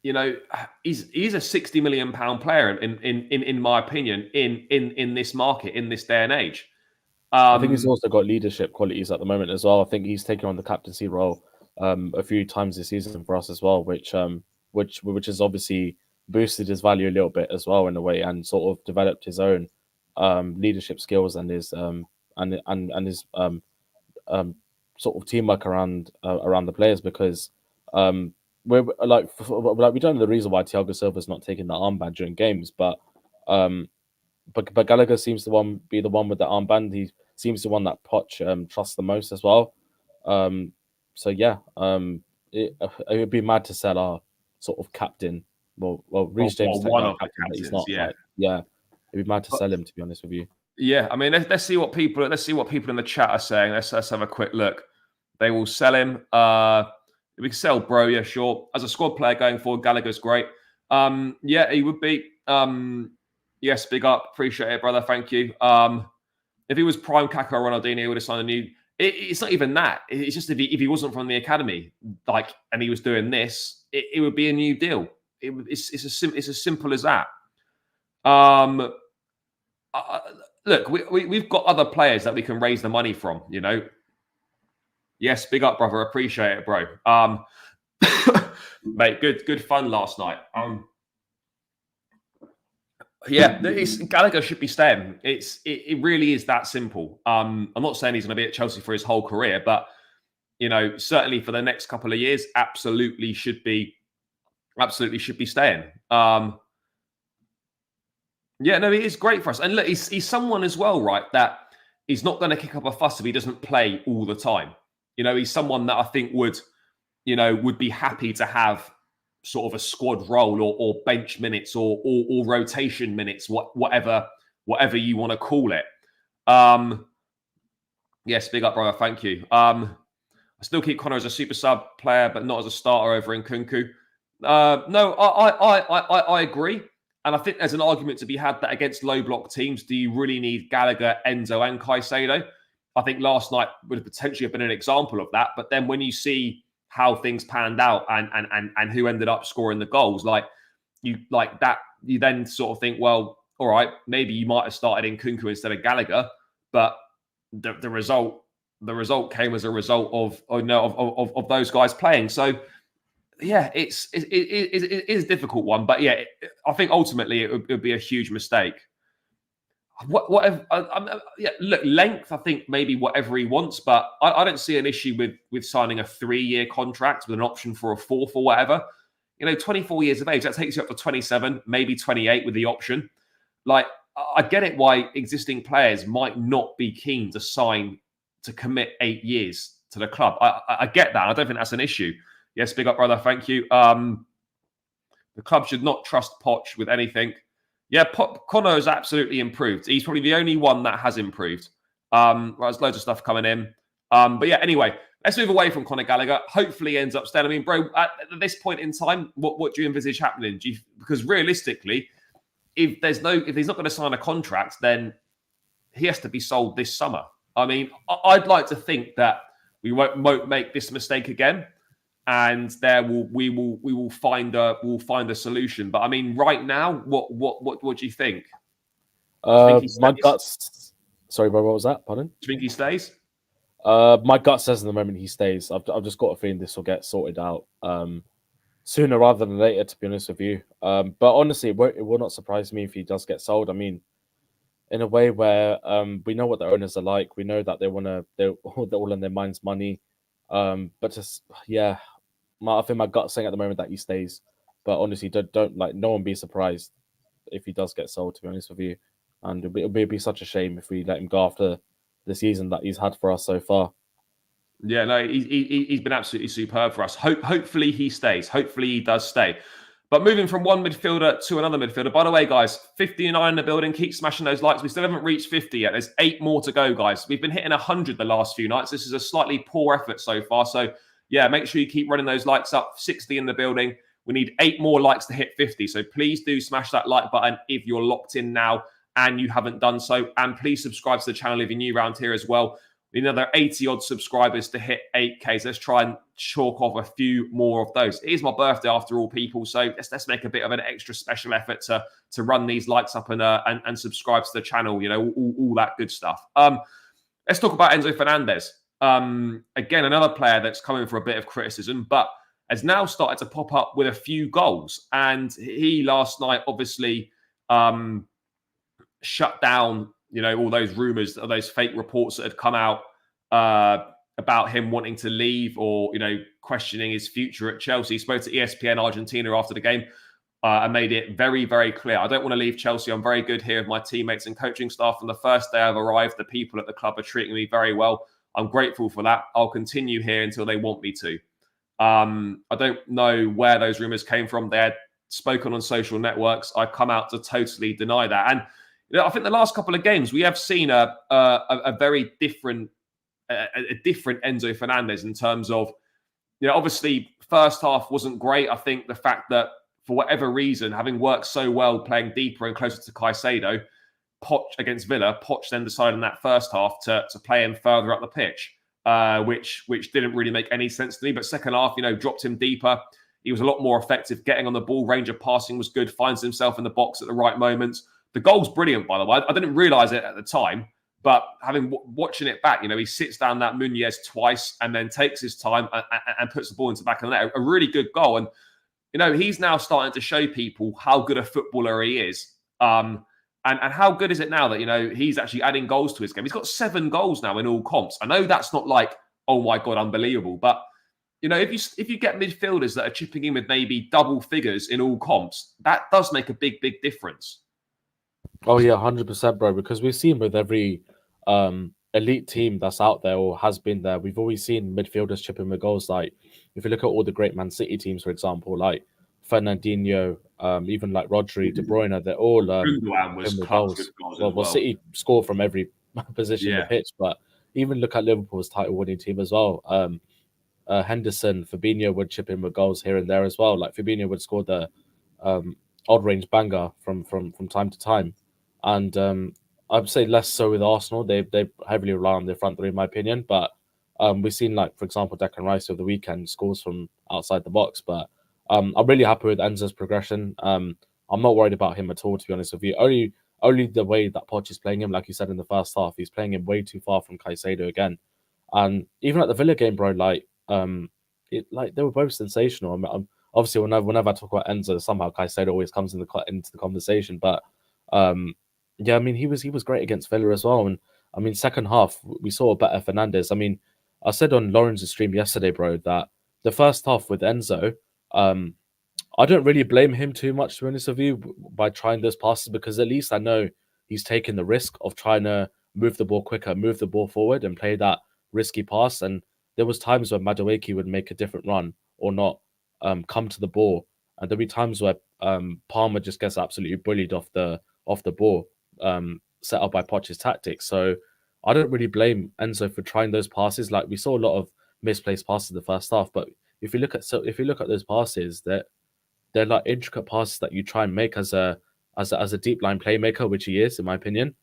you know, he's a £60 million player in my opinion in this market, in this day and age. I think he's also got leadership qualities at the moment as well. I think he's taken on the captaincy role a few times this season for us as well, which has obviously boosted his value a little bit as well in a way, and sort of developed his own leadership skills and his his sort of teamwork around the players, because we don't know the reason why Thiago Silva's not taking the armband during games, but Gallagher seems to be the one with the armband. He seems the one that Poch trusts the most as well. So yeah, it would be mad to sell our sort of captain. Well, Reece James, one of the captains, he's not. yeah. Yeah, it'd be mad to sell him, to be honest with you. Yeah, I mean, let's see what people in the chat are saying. Let's have a quick look. They will sell him. We can sell Bro, yeah, sure. As a squad player going forward, Gallagher's great. Yeah, he would be. Yes, big up. Appreciate it, brother. Thank you. If he was prime Kaká or Ronaldinho, he would have signed a new. It's not even that. It's just if he wasn't from the academy, and he was doing this, it would be a new deal. It's as simple as that. Look, we've got other players that we can raise the money from. You know. Yes, big up, brother. Appreciate it, bro. Mate, good fun last night. Yeah, Gallagher should be staying. It really is that simple. I'm not saying he's going to be at Chelsea for his whole career, but you know, certainly for the next couple of years, absolutely should be staying. Yeah, no, he is great for us. And look, he's someone as well, right, that he's not going to kick up a fuss if he doesn't play all the time. You know, he's someone that I think would be happy to have sort of a squad role or bench minutes or rotation minutes, whatever you want to call it. Yes, big up, brother. Thank you. I still keep Conor as a super sub player, but not as a starter over in Nkunku. No, I agree. And I think there's an argument to be had that against low block teams, do you really need Gallagher, Enzo, and Caicedo? I think last night would potentially have been an example of that. But then when you see how things panned out and who ended up scoring the goals, you then sort of think, well, all right, maybe you might have started in Nkunku instead of Gallagher, but the result came as a result of those guys playing. So yeah, it is a difficult one, but yeah, I think ultimately it would be a huge mistake. Look, length, I think maybe whatever he wants, but I don't see an issue with signing a 3-year contract with an option for a 4th or whatever. You know, 24 years of age, that takes you up to 27, maybe 28 with the option. Like, I get it why existing players might not be keen to commit 8 years to the club. I get that. I don't think that's an issue. Yes, big up, brother. Thank you. The club should not trust Poch with anything. Yeah, Conor has absolutely improved. He's probably the only one that has improved. There's loads of stuff coming in. But yeah, anyway, let's move away from Conor Gallagher. Hopefully he ends up staying. I mean, bro, at this point in time, what do you envisage happening? Because realistically, if he's not going to sign a contract, then he has to be sold this summer. I mean, I'd like to think that we won't make this mistake again. and we will find a solution. But I mean, right now, what do you think? Do you think he stays? My guts. Sorry, bro. What was that? Pardon? Do you think he stays? My gut says in the moment he stays. I've just got a feeling this will get sorted out sooner rather than later. To be honest with you, but honestly, it will not surprise me if he does get sold. I mean, in a way where we know what the owners are like. We know that they're all in their minds money. But just I think my gut's saying at the moment that he stays. But honestly, don't like no one be surprised if he does get sold. To be honest with you, and it'll be such a shame if we let him go after the season that he's had for us so far. Yeah, no, he's been absolutely superb for us. Hopefully he stays. Hopefully he does stay. But moving from one midfielder to another midfielder. By the way, guys, 59 in the building. Keep smashing those likes. We still haven't reached 50 yet. There's 8 more to go, guys. We've been hitting 100 the last few nights. This is a slightly poor effort so far. So, yeah, make sure you keep running those likes up. 60 in the building. We need 8 more likes to hit 50. So please do smash that like button if you're locked in now and you haven't done so. And please subscribe to the channel if you're new around here as well. We need another 80 odd subscribers to hit 8K. So let's try and chalk off a few more of those. It is my birthday after all, people. So let's make a bit of an extra special effort to run these likes up and subscribe to the channel, you know, all that good stuff. Let's talk about Enzo Fernandez. Again, another player that's coming for a bit of criticism, but has now started to pop up with a few goals. And he last night obviously shut down, you know, all those rumors, those fake reports that had come out about him wanting to leave or, you know, questioning his future at Chelsea. He spoke to ESPN Argentina after the game and made it very, very clear. I don't want to leave Chelsea. I'm very good here with my teammates and coaching staff. From the first day I've arrived, the people at the club are treating me very well. I'm grateful for that. I'll continue here until they want me to. I don't know where those rumors came from. They had spoken on social networks. I come out to totally deny that. And you know, I think the last couple of games we have seen a very different Enzo Fernandez in terms of, you know, obviously first half wasn't great. I think the fact that for whatever reason, having worked so well playing deeper and closer to Caicedo, Poch against Villa, Poch then decided in that first half to play him further up the pitch, which didn't really make any sense to me. But second half, you know, dropped him deeper. He was a lot more effective getting on the ball. Range of passing was good. Finds himself in the box at the right moments. The goal's brilliant, by the way. I didn't realise it at the time, but watching it back, you know, he sits down that Muniz twice and then takes his time and puts the ball into the back of the net. A really good goal. And, you know, he's now starting to show people how good a footballer he is. And how good is it now that, you know, he's actually adding goals to his game. He's got 7 goals now in all comps. I know that's not like, oh my God, unbelievable. But, you know, if you get midfielders that are chipping in with maybe double figures in all comps, that does make a big, big difference. Oh yeah, 100%, bro. Because we've seen with every elite team that's out there or has been there, we've always seen midfielders chipping with goals. Like if you look at all the great Man City teams, for example, like Fernandinho, even like Rodri, De Bruyne, they're all was goals. Well, City score from every position in the pitch, but even look at Liverpool's title-winning team as well. Henderson, Fabinho would chip in with goals here and there as well. Like Fabinho would score the odd range banger from time to time. And I'd say less so with Arsenal. They heavily rely on their front three, in my opinion. But we've seen, like, for example, Declan Rice over the weekend scores from outside the box. But I'm really happy with Enzo's progression. I'm not worried about him at all, to be honest with you. Only the way that Poch is playing him, like you said in the first half, he's playing him way too far from Caicedo again. And even at the Villa game, bro, they were both sensational. Obviously, whenever I talk about Enzo, somehow Caicedo always comes into the conversation. But yeah, I mean, he was great against Villa as well. And I mean, second half we saw a better Fernandez. I mean, I said on Lawrence's stream yesterday, bro, that the first half with Enzo, I don't really blame him too much, to be honest with you, by trying those passes, because at least I know he's taking the risk of trying to move the ball quicker, move the ball forward, and play that risky pass. And there was times where Madueke would make a different run or not come to the ball, and there'll be times where Palmer just gets absolutely bullied off the ball, set up by Poch's tactics. So I don't really blame Enzo for trying those passes. Like, we saw a lot of misplaced passes in the first half, but if you look at those passes, they're like intricate passes that you try and make as a deep line playmaker, which he is, in my opinion.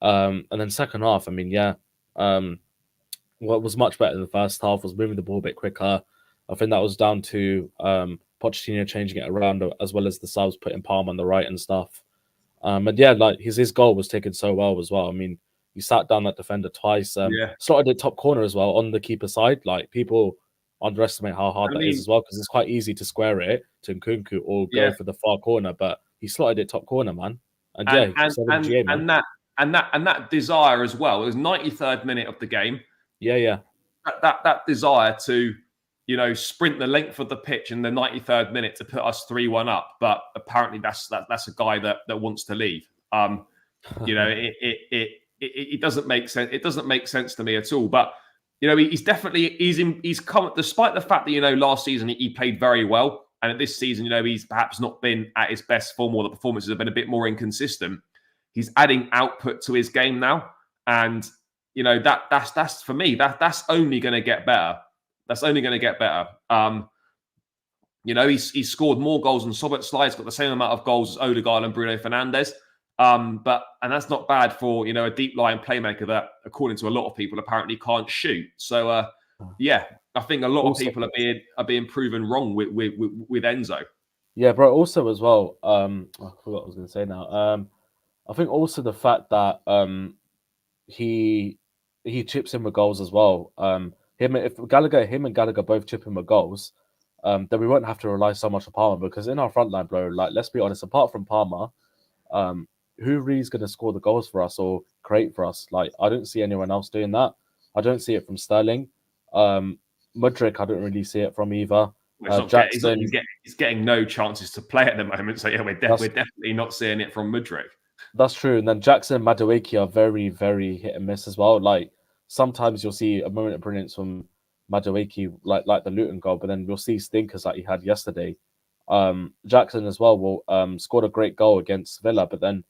And then second half, I mean, what was much better in the first half was moving the ball a bit quicker, I think that was down to Pochettino changing it around, as well as the subs putting Palm on the right and stuff. And yeah, like his goal was taken so well as well. I mean, he sat down that defender twice. Yeah. Slotted it top corner as well on the keeper side. Like people underestimate how hard I that is mean, as well, because it's quite easy to square it to Nkunku or yeah. go for the far corner, but he slotted it top corner, man. And yeah, And that desire as well. It was 93rd minute of the game. Yeah. That desire to, sprint the length of the pitch in the 93rd minute to put us 3-1 up. But apparently that's a guy that wants to leave. It doesn't make sense. It doesn't make sense to me at all. But he's come, despite the fact that last season he played very well, and this season he's perhaps not been at his best form, or the performances have been a bit more inconsistent. He's adding output to his game now, and that's for me that's only going to get better. That's only going to get better. He's scored more goals than Szoboszlai. He's got the same amount of goals as Odegaard and Bruno Fernandes. And that's not bad for a deep line playmaker that, according to a lot of people, apparently can't shoot. So I think a lot of people are being proven wrong with Enzo. Yeah, bro. Also, as well, I forgot what I was going to say now. I think also the fact that he chips in with goals as well. Him and Gallagher both chip in with goals, then we won't have to rely so much on Palmer, because in our front line, bro, like, let's be honest, apart from Palmer, who really is going to score the goals for us or create for us? Like, I don't see anyone else doing that. I don't see it from Sterling. Mudryk, I don't really see it from either. Jackson, he's getting no chances to play at the moment. So yeah, we're definitely not seeing it from Mudryk. That's true. And then Jackson and Madueke are very, very hit and miss as well. Like, sometimes you'll see a moment of brilliance from Madueke, like the Luton goal, but then we'll see stinkers like he had yesterday. Jackson as well scored a great goal against Villa, but then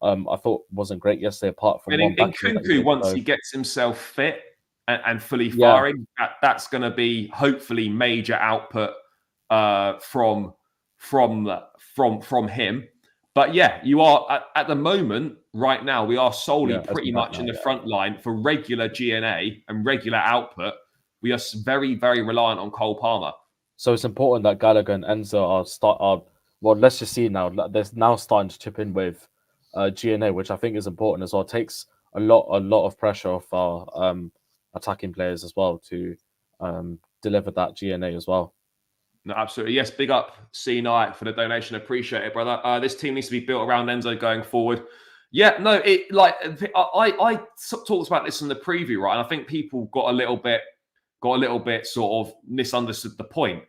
I thought wasn't great yesterday, apart from one back. Nkunku, once he gets himself fit and fully firing, that's going to be hopefully major output from him. But yeah, you are at the moment right now. We are solely pretty much in the front line for regular GNA and regular output. We are very, very reliant on Cole Palmer. So it's important that Gallagher and Enzo are well. Let's just see now. They're now starting to chip in with GNA, which I think is important as well. It takes a lot of pressure off our attacking players as well to deliver that GNA as well. No, absolutely. Yes, big up C Knight for the donation. Appreciate it, brother. This team needs to be built around Enzo going forward. Yeah, no, I talked about this in the preview, right? And I think people got a little bit sort of misunderstood the point.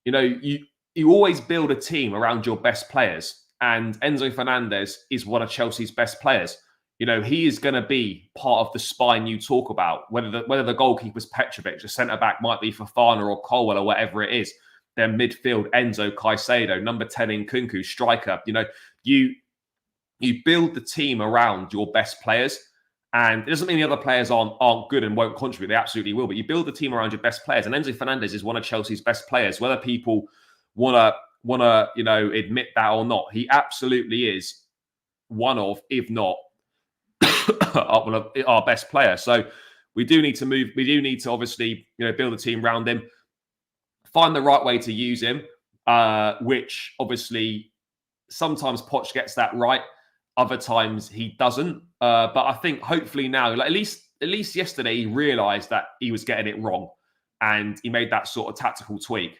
You always build a team around your best players, and Enzo Fernandez is one of Chelsea's best players. He is going to be part of the spine you talk about, whether the goalkeeper's Petrovic, the centre back might be Fofana or Colwell or whatever it is. Then midfield, Enzo, Caicedo, number 10 Nkunku, striker. You build the team around your best players. And it doesn't mean the other players aren't good and won't contribute. They absolutely will. But you build the team around your best players. And Enzo Fernandez is one of Chelsea's best players. Whether people want to admit that or not, he absolutely is one of, if not our best player. So we do need to move. We do need to obviously build a team around him. Find the right way to use him, which obviously sometimes Poch gets that right. Other times he doesn't. But I think hopefully now, at least yesterday, he realised that he was getting it wrong, and he made that sort of tactical tweak.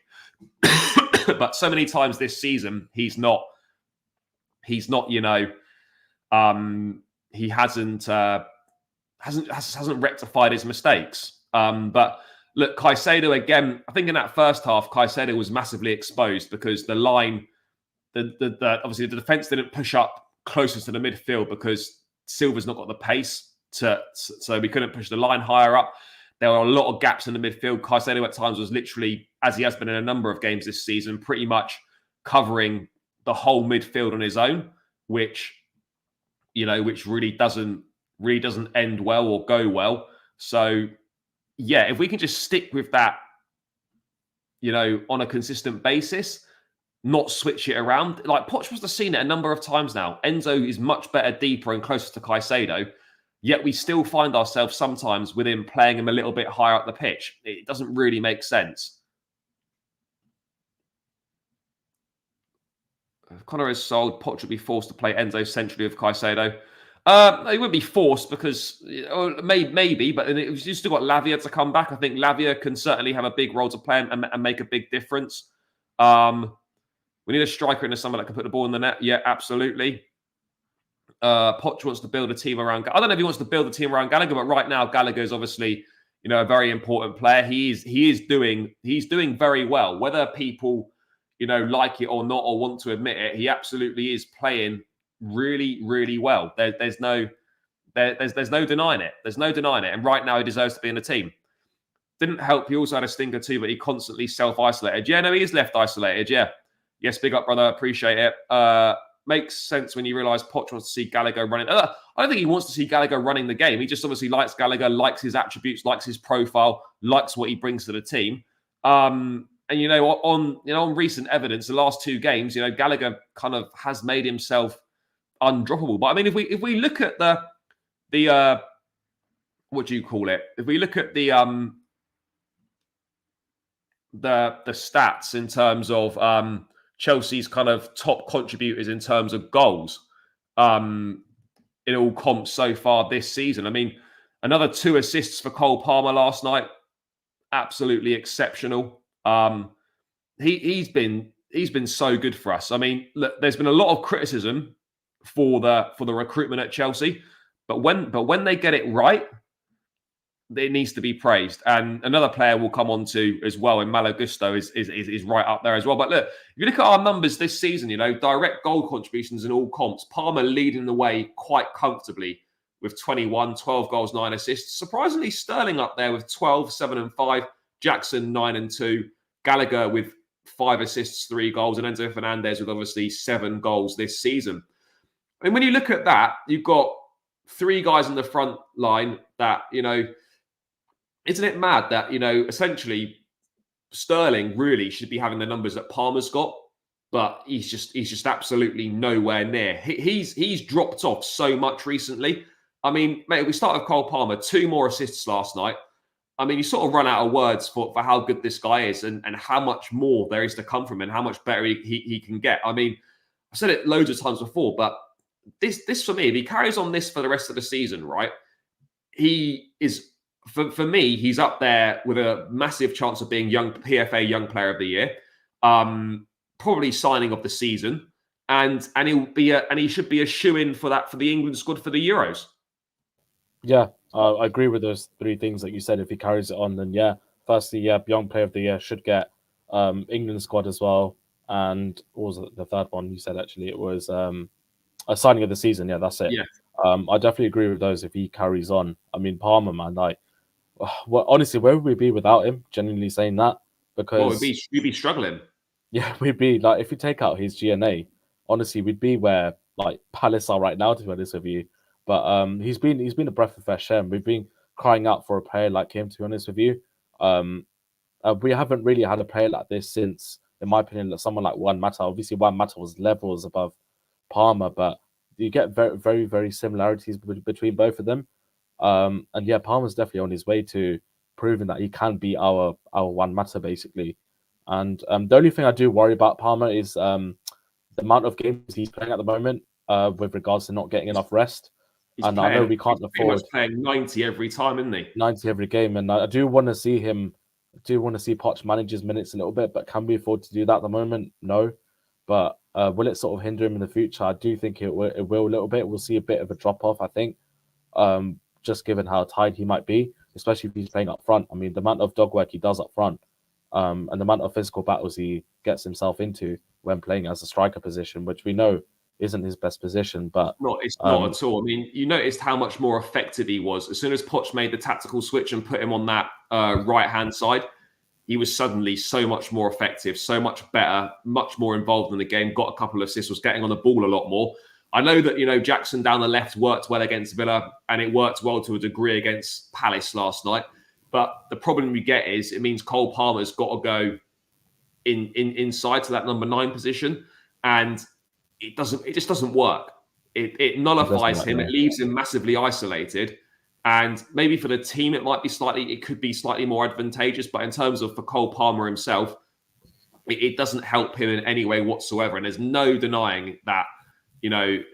But so many times this season, he hasn't rectified his mistakes. But look, Caicedo again. I think in that first half, Caicedo was massively exposed because the line, obviously the defense didn't push up closer to the midfield because Silva's not got the pace so we couldn't push the line higher up. There were a lot of gaps in the midfield. Caicedo at times was literally, as he has been in a number of games this season, pretty much covering the whole midfield on his own, which really doesn't end well or go well. So yeah, if we can just stick with that, on a consistent basis, not switch it around. Like Poch must have seen it a number of times now. Enzo is much better, deeper and closer to Caicedo, yet we still find ourselves sometimes with him playing him a little bit higher up the pitch. It doesn't really make sense. Conor is sold. Poch would be forced to play Enzo centrally with Caicedo. He wouldn't be forced because maybe, but you've still got Lavia to come back. I think Lavia can certainly have a big role to play and make a big difference. We need a striker into someone that can put the ball in the net. Yeah, absolutely. Poch wants to build a team around. I don't know if he wants to build a team around Gallagher, but right now Gallagher is obviously, a very important player. He is doing very well. Whether people, like it or not, or want to admit it, he absolutely is playing really, really well. There's no denying it. There's no denying it. And right now he deserves to be in the team. Didn't help. He also had a stinker too, but he constantly self-isolated. Yeah, no, he is left isolated. Yeah. Yes, big up, brother. Appreciate it. Makes sense when you realise Poch wants to see Gallagher running. I don't think he wants to see Gallagher running the game. He just obviously likes Gallagher, likes his attributes, likes his profile, likes what he brings to the team. And on recent evidence, the last 2 games, Gallagher kind of has made himself undroppable. But I mean, if we look at the what do you call it? If we look at the stats in terms of Chelsea's kind of top contributors in terms of goals in all comps so far this season. I mean, another 2 assists for Cole Palmer last night. Absolutely exceptional. He's been so good for us. I mean, look, there's been a lot of criticism for the recruitment at Chelsea, but when they get it right, it needs to be praised. And another player we'll come on to as well in Malo Gusto is right up there as well. But look, if you look at our numbers this season, direct goal contributions in all comps, Palmer leading the way quite comfortably with 21, 12 goals, 9 assists. Surprisingly, Sterling up there with 12, 7 and 5, Jackson 9 and 2, Gallagher with 5 assists, 3 goals, and Enzo Fernandez with obviously 7 goals this season. I mean, when you look at that, you've got 3 guys in the front line that, isn't it mad that, essentially Sterling really should be having the numbers that Palmer's got, but he's just absolutely nowhere near. He's dropped off so much recently. I mean, mate, we start with Cole Palmer, 2 more assists last night. I mean, you sort of run out of words for how good this guy is and how much more there is to come from him and how much better he can get. I mean, I've said it loads of times before, but this for me, if he carries on this for the rest of the season, right, he is... For me, he's up there with a massive chance of being PFA Young Player of the Year, probably signing of the season, and he should be a shoe-in for the England squad for the Euros. Yeah, I agree with those 3 things that you said. If he carries it on, then yeah, firstly, Young Player of the Year should get England squad as well. And what was the third one you said? Actually, it was a signing of the season. Yeah, that's it. Yeah. I definitely agree with those if he carries on. I mean, Palmer, man, well, honestly, where would we be without him? Genuinely saying that, because we'd be struggling. Yeah, we'd be if you take out his GNA, honestly, we'd be where Palace are right now. To be honest with you, but he's been a breath of fresh air. And we've been crying out for a player like him. To be honest with you, we haven't really had a player like this since, in my opinion, someone like Juan Mata. Obviously, Juan Mata was levels above Palmer, but you get very, very, very similarities between both of them. And yeah, Palmer's definitely on his way to proving that he can be our Juan Mata, basically. And the only thing I do worry about Palmer is the amount of games he's playing at the moment with regards to not getting enough rest. I know we can't afford... He's playing 90 every time, isn't he? 90 every game. And I do want to see Poch manage his minutes a little bit, but can we afford to do that at the moment? No. But will it sort of hinder him in the future? I do think it will a little bit. We'll see a bit of a drop-off, I think. Just given how tired he might be, especially if he's playing up front. I mean, the amount of dog work he does up front and the amount of physical battles he gets himself into when playing as a striker position, which we know isn't his best position. But it's not at all. I mean, you noticed how much more effective he was. As soon as Poch made the tactical switch and put him on that right-hand side, he was suddenly so much more effective, so much better, much more involved in the game, got a couple of assists, was getting on the ball a lot more. I know that, Jackson down the left worked well against Villa and it worked well to a degree against Palace last night. But the problem we get is it means Cole Palmer's got to go inside to that number 9 position. And it just doesn't work. It nullifies him. It leaves him massively isolated. And maybe for the team, it could be slightly more advantageous. But in terms of for Cole Palmer himself, it doesn't help him in any way whatsoever. And there's no denying that,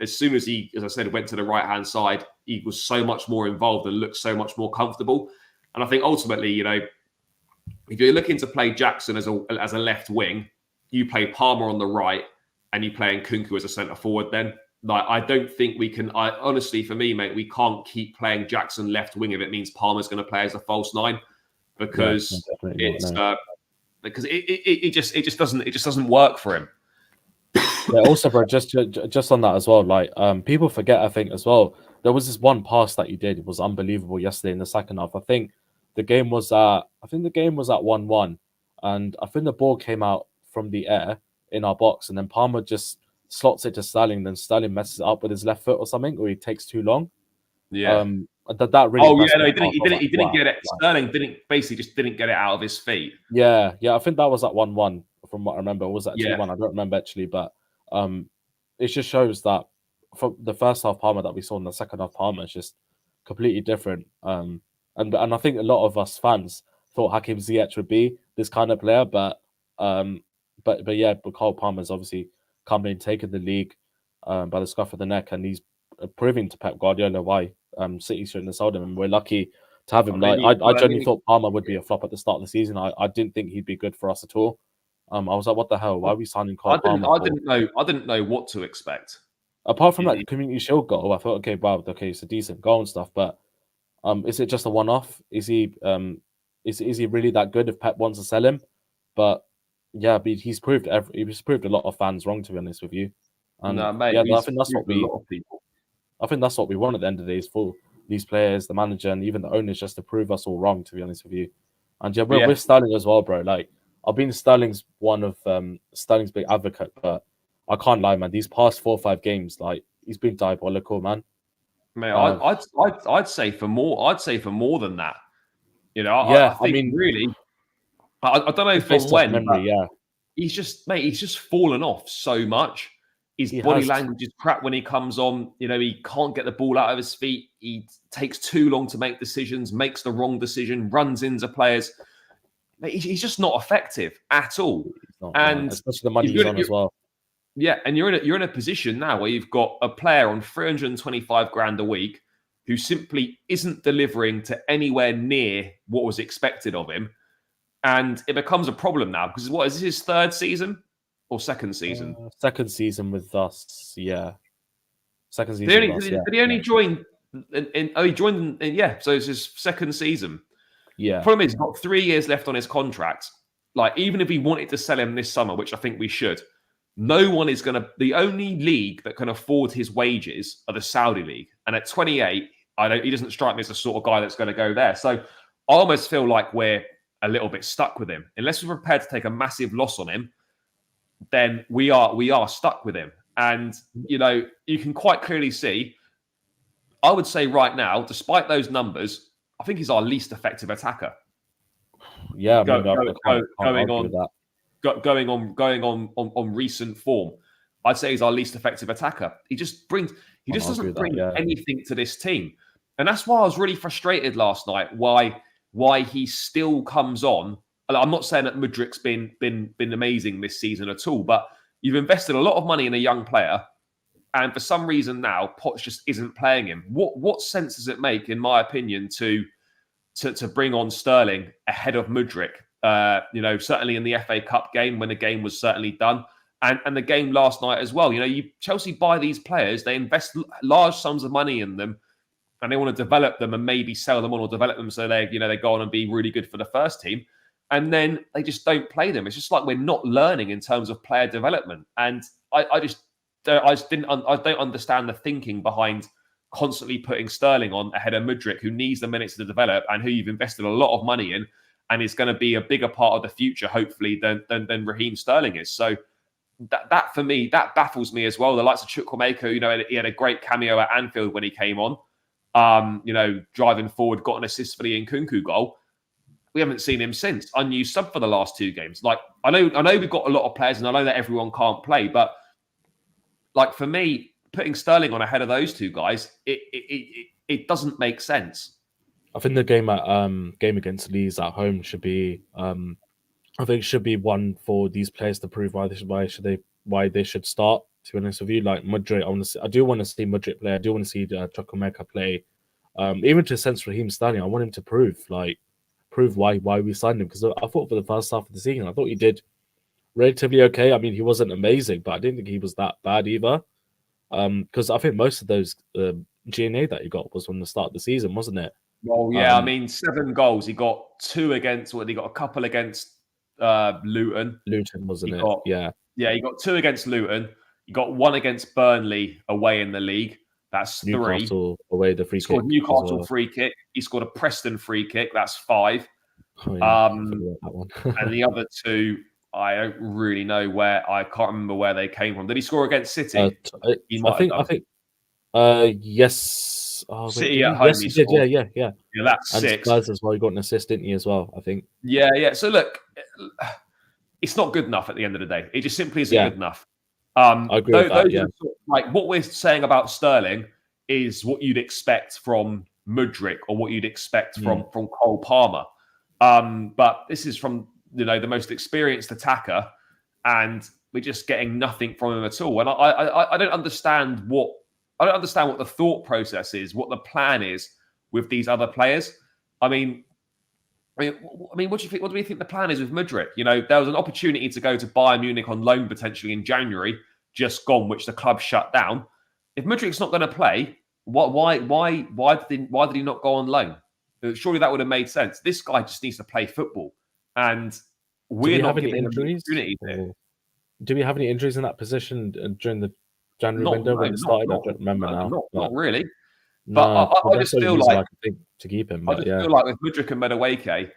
as soon as he, as I said, went to the right-hand side, he was so much more involved and looked so much more comfortable. And I think ultimately, if you're looking to play Jackson as a left wing, you play Palmer on the right and you play Nkunku as a centre forward then. Like, I don't think we can, honestly, for me, mate, we can't keep playing Jackson left wing if it means Palmer's going to play as a false nine, because because it just doesn't work for him. Yeah, also, bro, just on that as well, like people forget, I think, as well, there was this one pass that you did. It was unbelievable yesterday in the second half. I think the game was at 1-1, and I think the ball came out from the air in our box, and then Palmer just slots it to Sterling, then Sterling messes it up with his left foot or something, or he takes too long. Yeah. That really. Oh yeah, no, he didn't get it. Sterling didn't get it out of his feet. Yeah, I think that was at 1-1 from what I remember. Or was that 2-1? I don't remember actually, but it just shows that from the first half Palmer that we saw in the second half Palmer is just completely different. And I think a lot of us fans thought Hakim Ziyech would be this kind of player, but Cole Palmer's obviously come in, taken the league by the scruff of the neck, and he's proving to Pep Guardiola why City shouldn't have sold him, and we're lucky to have him. I genuinely thought Palmer would be a flop at the start of the season. I didn't think he'd be good for us at all. I was like, what the hell? Why are we signing Cole Palmer? I didn't know what to expect. Apart from that Community Shield goal, I thought, okay, it's a decent goal and stuff, but is it just a one-off? Is he really that good if Pep wants to sell him? But yeah, he's proved a lot of fans wrong, to be honest with you. And no, mate, I think that's what we. A lot of people. I think that's what we want at the end of the day, is for these players, the manager, and even the owners, just to prove us all wrong, to be honest with you. And with Sterling as well, bro. Like, I've been Sterling's big advocate, but I can't lie, man. These past 4 or 5 games, like, he's been diabolical, man. Mate, I'd say for more. I'd say for more than that. I think really. I don't know from when. Memory, he's just fallen off so much. His body language is crap when he comes on. He can't get the ball out of his feet. He takes too long to make decisions, makes the wrong decision, runs into players. He's just not effective at all. And especially the money he's on as well. Yeah, and you're in a position now where you've got a player on 325 grand a week who simply isn't delivering to anywhere near what was expected of him. And it becomes a problem now, because what is this, his third season or second season? Second season with us, yeah. Second season. Did he only join? He joined. So it's his second season. Yeah. The problem is, he's got 3 years left on his contract. Like, even if we wanted to sell him this summer, which I think we should, no one is going to. The only league that can afford his wages are the Saudi league, and at 28, he doesn't strike me as the sort of guy that's going to go there. So I almost feel like we're a little bit stuck with him. Unless we're prepared to take a massive loss on him, then we are stuck with him. And you can quite clearly see, I would say right now, despite those numbers, I think he's our least effective attacker. Yeah, going on recent form, I'd say he's our least effective attacker. He just doesn't bring anything to this team, and that's why I was really frustrated last night. Why he still comes on. I'm not saying that Mudrik's been amazing this season at all, but you've invested a lot of money in a young player, and for some reason now Potts just isn't playing him. What sense does it make, in my opinion, to bring on Sterling ahead of Mudryk? Certainly in the FA Cup game, when the game was certainly done, and the game last night as well. Chelsea buy these players, they invest large sums of money in them, and they want to develop them and maybe sell them on, or develop them so they go on and be really good for the first team. And then they just don't play them. It's just like we're not learning in terms of player development. And I don't understand the thinking behind constantly putting Sterling on ahead of Mudryk, who needs the minutes to develop and who you've invested a lot of money in, and is going to be a bigger part of the future, hopefully, than Raheem Sterling is. So that for me, that baffles me as well. The likes of Chukwuemeka, he had a great cameo at Anfield when he came on. Driving forward, got an assist for the Nkunku goal. We haven't seen him since. Unused sub for the last 2 games. Like, I know we've got a lot of players, and I know that everyone can't play, but like, for me, putting Sterling on ahead of those 2 guys, it doesn't make sense. I think the game against Leeds at home should be I think it should be one for these players to prove why they should start. To be honest with you, like Mudryk, I do want to see Mudryk play. I do want to see Chukwuemeka play. Even to a sense Raheem Sterling, I want him to prove why we signed him, because I thought for the first half of the season, I thought he did relatively okay. I mean, he wasn't amazing, but I didn't think he was that bad either. Because I think most of those GNA that he got was from the start of the season, wasn't it? Well, yeah, I mean, 7 goals. He got 2 against. He got a couple against Luton. Luton, wasn't it? Yeah, he got 2 against Luton. He got 1 against Burnley away in the league. That's 3. Newcastle away, the free kick. Scored Newcastle free kick. He scored a Preston free kick. That's 5. Oh, yeah, that one. And the other 2, I don't really know where. I can't remember where they came from. Did he score against City? I think. Yes. Oh, City at home. Yes, he did. Yeah. Yeah, that's and 6. Spurs as well. He got an assist, didn't he, as well? I think. Yeah. So look, it's not good enough at the end of the day. It just simply isn't good enough. I agree with that, yeah. Like what we're saying about Sterling is what you'd expect from Mudryk or what you'd expect from Cole Palmer. But this is from the most experienced attacker, and we're just getting nothing from him at all. And I don't understand what the thought process is, what the plan is with these other players. I mean, what do you think? What do we think the plan is with Mudryk? There was an opportunity to go to Bayern Munich on loan potentially in January, just gone, which the club shut down. If Mudryk's not going to play, why did he not go on loan? Surely that would have made sense. This guy just needs to play football, and we're not giving him opportunity there. Do we have any injuries in that position during the January window when it started? I don't remember now. Not really. No, but I just feel like to keep him. I just feel like with Mudryk and Madueke,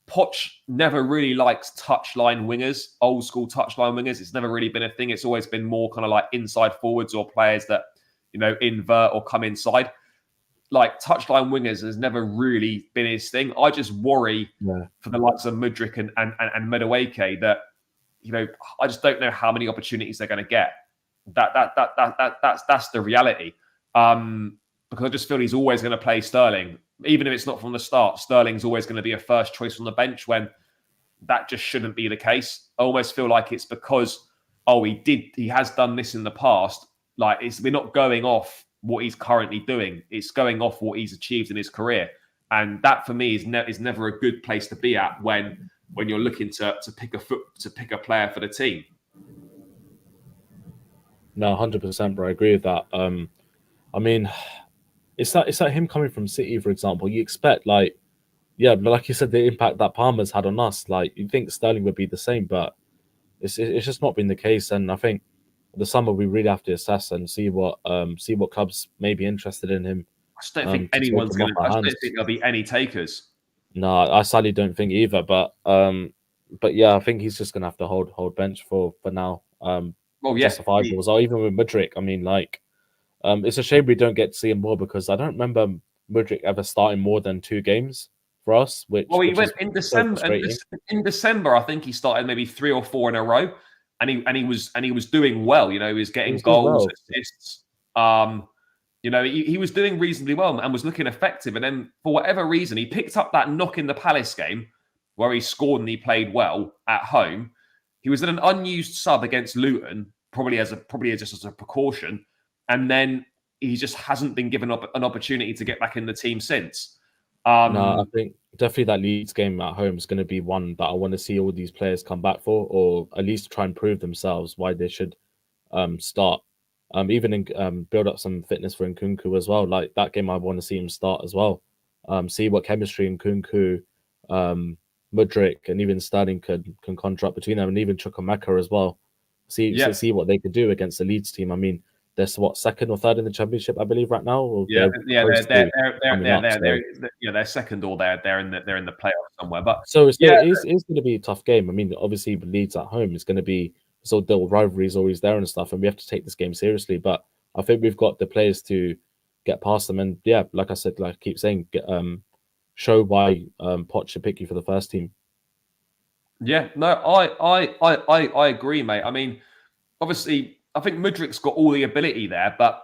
Poch never really likes touchline wingers, old school touchline wingers. It's never really been a thing. It's always been more kind of like inside forwards or players that invert or come inside. Like touchline wingers has never really been his thing. I just worry for the likes of Mudryk and Madueke that I just don't know how many opportunities they're going to get. That's the reality. Because I just feel he's always going to play Sterling. Even if it's not from the start, Sterling's always going to be a first choice on the bench when that just shouldn't be the case. I almost feel like it's because, he has done this in the past. Like we're not going off what he's currently doing. It's going off what he's achieved in his career. And that for me is never a good place to be at when you're looking to pick a player for the team. No, 100%, bro. I agree with that. I mean, it's like him coming from City, for example. You expect but like you said, the impact that Palmer's had on us. Like you think Sterling would be the same, but it's just not been the case. And I think the summer we really have to assess and see what clubs may be interested in him. I just don't think anyone's going to. I don't think there'll be any takers. No, I sadly don't think either. But yeah, I think he's just going to have to hold bench for now. Justifiables, or even with Mudryk. I mean, it's a shame we don't get to see him more because I don't remember Mudryk ever starting more than 2 games for us. He went in December. In December, I think he started maybe 3 or 4 in a row, and he was doing well. He was getting goals, assists. He was doing reasonably well and was looking effective. And then for whatever reason, he picked up that knock in the Palace game where he scored and he played well at home. He was in an unused sub against Luton, probably just as a precaution. And then he just hasn't been given an opportunity to get back in the team since. No, I think definitely that Leeds game at home is going to be one that I want to see all these players come back for, or at least try and prove themselves why they should start. Even build up some fitness for Nkunku as well. Like that game, I want to see him start as well. See what chemistry Nkunku, Mudryk, and even Sterling can conjure up between them, and even Chukwuemeka as well. See what they could do against the Leeds team. I mean, they're second or third in the Championship, I believe, right now. They're second, or they're in the playoffs somewhere. But so it's going to be a tough game. I mean, obviously, Leeds at home is going to be the rivalry is always there and stuff, and we have to take this game seriously. But I think we've got the players to get past them, and like I said, like I keep saying, show why Poch should pick you for the first team. Yeah, no, I agree, mate. I mean, obviously, I think Mudryk's got all the ability there, but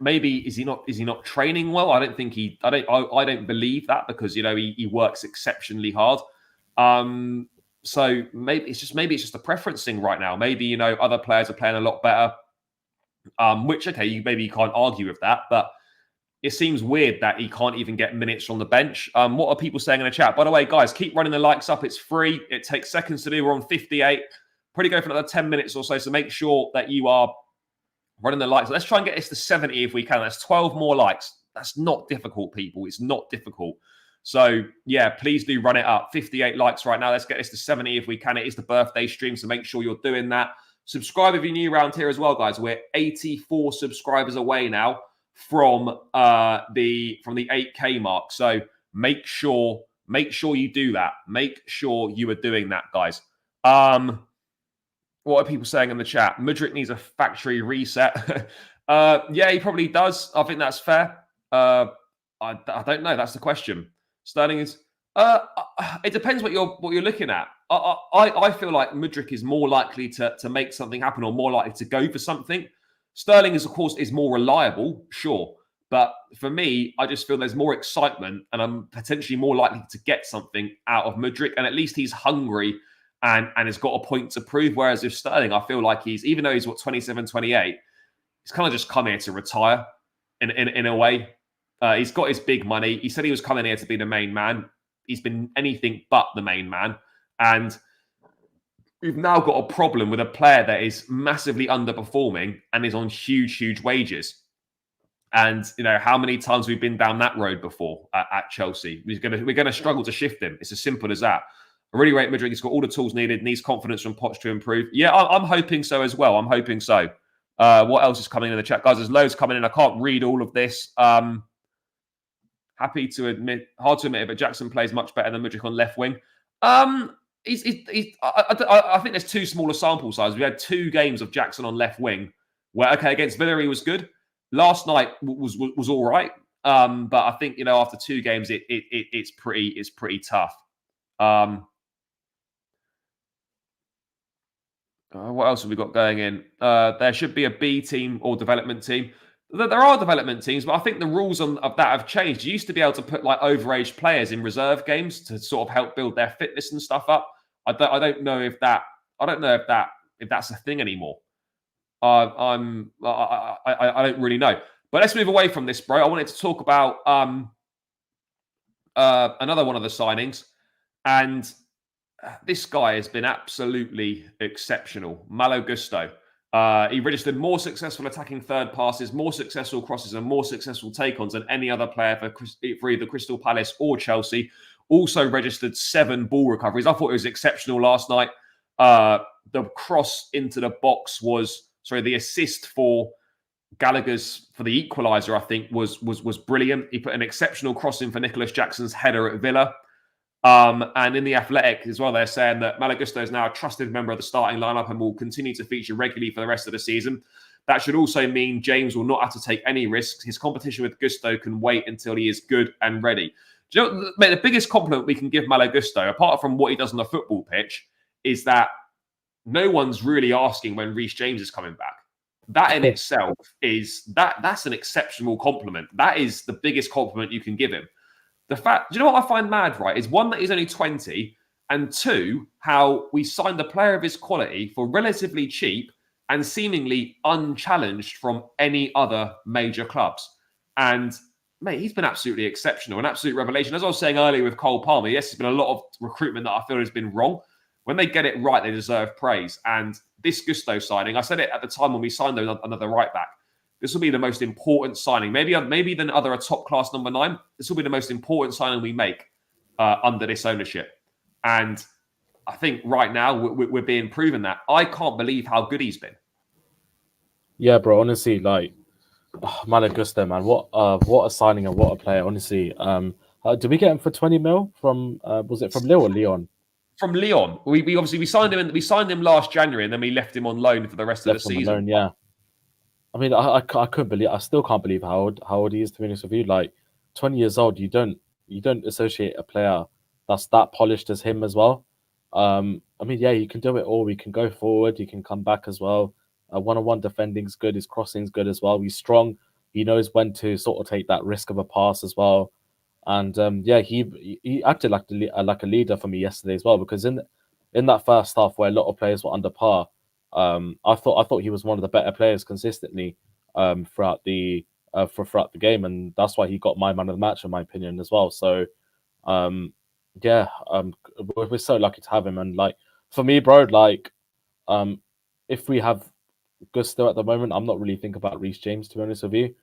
maybe is he not training well? I don't think I don't believe that because he works exceptionally hard. So maybe it's just a preference thing right now. Maybe other players are playing a lot better. Which okay, you can't argue with that, but it seems weird that he can't even get minutes from the bench. What are people saying in the chat? By the way, guys, keep running the likes up. It's free. It takes seconds to do. We're on 58. Probably go for another 10 minutes or so. So make sure that you are running the likes. Let's try and get this to 70 if we can. That's 12 more likes. That's not difficult, people. It's not difficult. So, yeah, please do run it up. 58 likes right now. Let's get this to 70 if we can. It is the birthday stream, so make sure you're doing that. Subscribe if you're new around here as well, guys. We're 84 subscribers away now from the 8K mark. So make sure you do that. Make sure you are doing that, guys. What are people saying in the chat? Mudryk needs a factory reset. Yeah, he probably does. I think that's fair. I don't know. That's the question. Sterling is. It depends what you're looking at. I feel like Mudryk is more likely to make something happen or more likely to go for something. Sterling is, of course, more reliable, sure. But for me, I just feel there's more excitement and I'm potentially more likely to get something out of Mudryk. And at least he's hungry and has got a point to prove. Whereas with Sterling, I feel like even though he's 27, 28, he's kind of just come here to retire in a way. He's got his big money. He said he was coming here to be the main man. He's been anything but the main man. And we've now got a problem with a player that is massively underperforming and is on huge, huge wages. And, how many times we've been down that road before at Chelsea. We're going to struggle to shift him. It's as simple as that. I really rate Mudryk. He's got all the tools needed, needs confidence from Poch to improve. Yeah, I'm hoping so as well. I'm hoping so. What else is coming in the chat? Guys, there's loads coming in. I can't read all of this. Hard to admit, but Jackson plays much better than Mudryk on left wing. I think there's too small a sample size. We had 2 games of Jackson on left wing where, against Villa he was good. Last night was all right. But I think, after 2 games, it's pretty tough. What else have we got going in? There should be a B team or development team. There are development teams, but I think the rules of that have changed. You used to be able to put overage players in reserve games to sort of help build their fitness and stuff up. I don't know if that's a thing anymore. I don't really know. But let's move away from this, bro. I wanted to talk about another one of the signings, and this guy has been absolutely exceptional. Malo Gusto. He registered more successful attacking third passes, more successful crosses, and more successful take-ons than any other player for either Crystal Palace or Chelsea. Also registered 7 ball recoveries. I thought it was exceptional last night. The cross into the box the assist for Gallagher's for the equaliser, I think, was brilliant. He put an exceptional cross in for Nicholas Jackson's header at Villa. And in the Athletic as well, they're saying that Malo Gusto is now a trusted member of the starting lineup and will continue to feature regularly for the rest of the season. That should also mean James will not have to take any risks. His competition with Gusto can wait until he is good and ready. Do you know, mate, the biggest compliment we can give Malo Gusto, apart from what he does on the football pitch, is that no one's really asking when Reece James is coming back. That in itself that's an exceptional compliment. That is the biggest compliment you can give him. The fact, do you know what I find mad, right, is 1, that he's only 20, and 2, how we signed a player of his quality for relatively cheap and seemingly unchallenged from any other major clubs. And, mate, he's been absolutely exceptional, an absolute revelation. As I was saying earlier with Cole Palmer, yes, there's been a lot of recruitment that I feel has been wrong. When they get it right, they deserve praise. And this Gusto signing, I said it at the time when we signed another right back, this will be the most important signing. Maybe than a top-class number 9. This will be the most important signing we make under this ownership. And I think right now we're being proven that. I can't believe how good he's been. Yeah, bro. Honestly, Malo Gusto, man. What a signing and what a player. Honestly, did we get him for 20 mil from? Was it from Lille or Lyon? From Lyon. We obviously signed him last January, and then we left him on loan for the rest of the season. Loan, yeah. I mean, I couldn't believe. I still can't believe how old he is. To be honest with you, 20 years old, you don't associate a player that's that polished as him as well. I mean, yeah, you can do it all. You can go forward. You can come back as well. One-on-one defending's good. His crossing's good as well. He's strong. He knows when to sort of take that risk of a pass as well. And yeah, he acted like a leader for me yesterday as well, because in in that first half where a lot of players were under par, I thought he was one of the better players consistently throughout the game, and that's why he got my man of the match in my opinion as well. So yeah, we're so lucky to have him, and like for me, bro, like if we have Gusto at the moment, I'm not really thinking about Reece James, to be honest with you.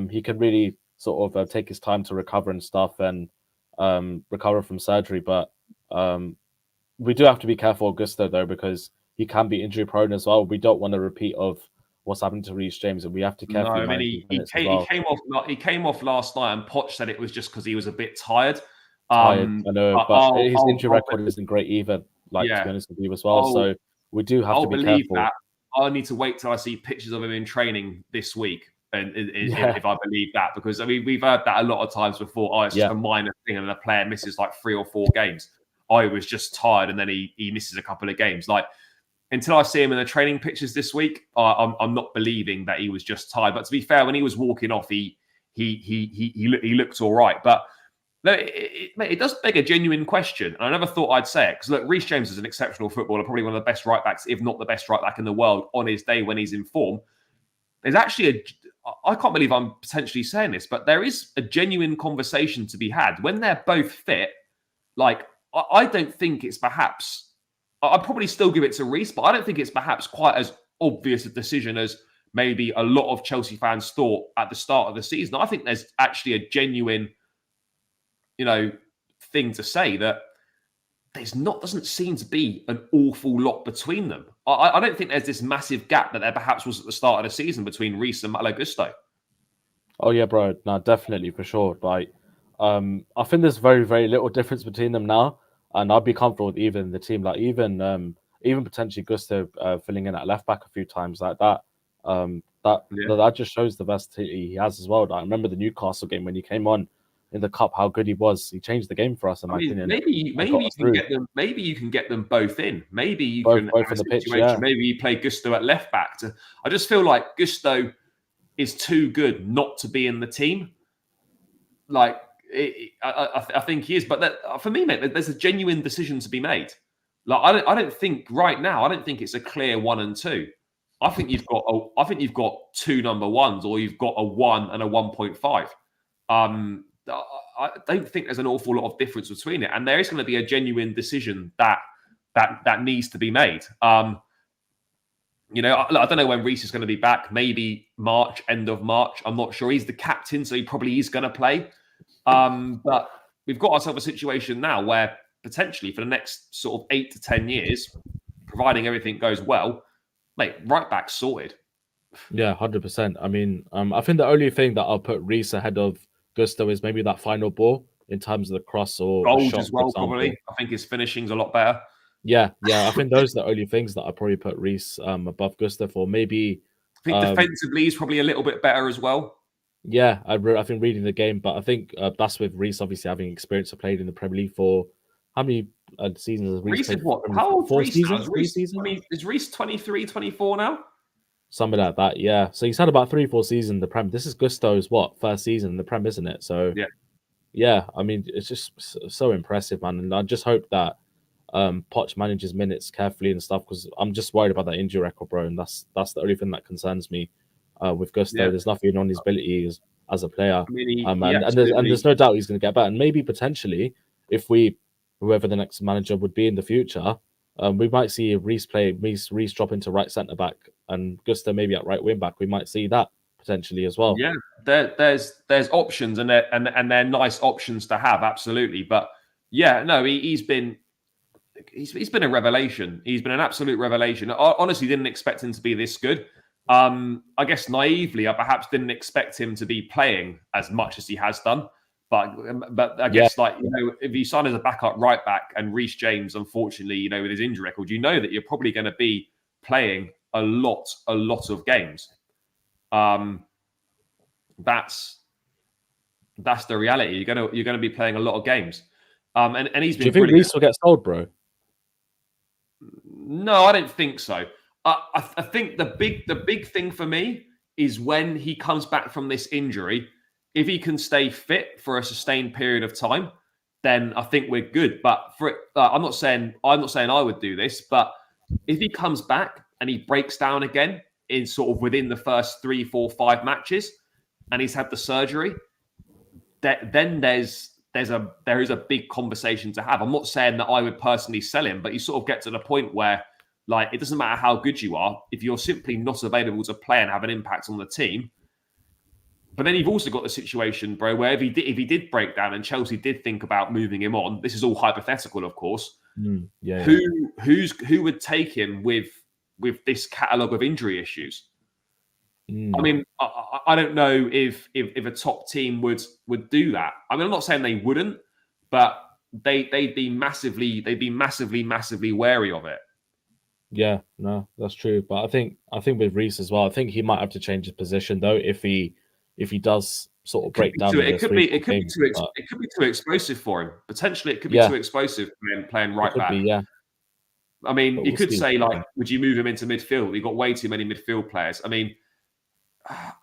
He can really sort of take his time to recover and stuff and recover from surgery. But we do have to be careful of Gusto, though, because he can be injury prone as well. We don't want a repeat of what's happened to Reece James, and we have to carefully No, I mean, manage minutes as well. he came off last night, and Poch said it was just because he was a bit tired. Tired, I know, but his injury record I'll, isn't great either, like, yeah, to be honest with you as well. So we do have to be believe careful. that. I need to wait till I see pictures of him in training this week, and if I believe that, because I mean we've heard that a lot of times before. Oh, it's just a minor thing, and a player misses like 3 or 4 games. I was just tired, and then he misses a couple of games. Like until I see him in the training pictures this week, I'm not believing that he was just tired. But to be fair, when he was walking off, he looked all right. But it does beg a genuine question. And I never thought I'd say it because look, Reece James is an exceptional footballer, probably one of the best right backs, if not the best right back in the world on his day when he's in form. There's actually I can't believe I'm potentially saying this, but there is a genuine conversation to be had when they're both fit. Like I don't think it's perhaps. I'd probably still give it to Reece, but I don't think it's perhaps quite as obvious a decision as maybe a lot of Chelsea fans thought at the start of the season. I think there's actually a genuine, thing to say that doesn't seem to be an awful lot between them. I don't think there's this massive gap that there perhaps was at the start of the season between Reece and Malo Gusto. Oh yeah, bro. No, definitely for sure. Like, I think there's very, very little difference between them now. And I'd be comfortable with even the team, like even potentially Gusto filling in at left back a few times like that. That just shows the versatility he has as well. I remember the Newcastle game when he came on in the cup, how good he was. He changed the game for us, in my opinion. Maybe you can get them. Maybe you can get them both in. Maybe you can both on the pitch. Yeah. Maybe you play Gusto at left back. I just feel like Gusto is too good not to be in the team. Like. I think he is, but for me, mate, there's a genuine decision to be made. Like I don't think right now. I don't think it's a clear 1 and 2. I think you've got 2 number ones, or you've got a 1 and a 1.5. I don't think there's an awful lot of difference between it, and there is going to be a genuine decision that needs to be made. I don't know when Reece is going to be back. Maybe March, end of March. I'm not sure. He's the captain, so he probably is going to play. But we've got ourselves a situation now where potentially for the next sort of 8 to 10 years, providing everything goes well, mate, right back sorted. Yeah, 100%. I mean, I think the only thing that I'll put Reece ahead of Gusto is maybe that final ball in terms of the cross or goals shot, as well. Probably, I think his finishing's a lot better. Yeah. I think those are the only things that I probably put Reece above Gusto for. Maybe I think defensively he's probably a little bit better as well. Yeah, I've been reading the game, but I think that's with Reece obviously having experience of playing in the Premier League for how many seasons has Reece played? How old 4 Reece seasons? now? 3 seasons? I mean, is Reece 23, 24 now? Something like that, yeah. So he's had about 3-4 seasons in the Prem. This is Gusto's first season in the Prem, isn't it? So yeah. I mean, it's just so impressive, man. And I just hope that Poch manages minutes carefully and stuff, because I'm just worried about that injury record, bro. And that's the only thing that concerns me with Gusto. Yeah. There's nothing on his ability as a player. I mean, and there's no doubt he's going to get better. And maybe potentially, if whoever the next manager would be in the future, we might see Reece drop into right centre back and Gusto maybe at right wing back. We might see that potentially as well. Yeah, there's options, and they're nice options to have, absolutely. But yeah, no, he's been a revelation. He's been an absolute revelation. I honestly didn't expect him to be this good. I guess naively, I perhaps didn't expect him to be playing as much as he has done. But I guess if you sign as a backup right back and Reece James, unfortunately, with his injury record, that you're probably going to be playing a lot of games. That's the reality. You're going to be playing a lot of games. And he's been. Do you think Reece will get sold, bro? No, I don't think so. I think the big thing for me is when he comes back from this injury, if he can stay fit for a sustained period of time, then I think we're good. But for it, I'm not saying I would do this, but if he comes back and he breaks down again in sort of within the first 3, 4, 5 matches, and he's had the surgery, then there is a big conversation to have. I'm not saying that I would personally sell him, but you sort of get to the point where, like, it doesn't matter how good you are if you're simply not available to play and have an impact on the team. But then you've also got the situation, bro, where if he did break down and Chelsea did think about moving him on, this is all hypothetical, of course. Who would take him with this catalogue of injury issues? I mean, I don't know if a top team would do that. I mean, I'm not saying they wouldn't, but they'd be massively wary of it. Yeah, no, that's true. But I think with Reece as well, I think he might have to change his position though if he does sort of break down. It could be too explosive for him. Potentially, it could be too explosive playing right back. Yeah. I mean, you could say, like, would you move him into midfield? You've got way too many midfield players. I mean,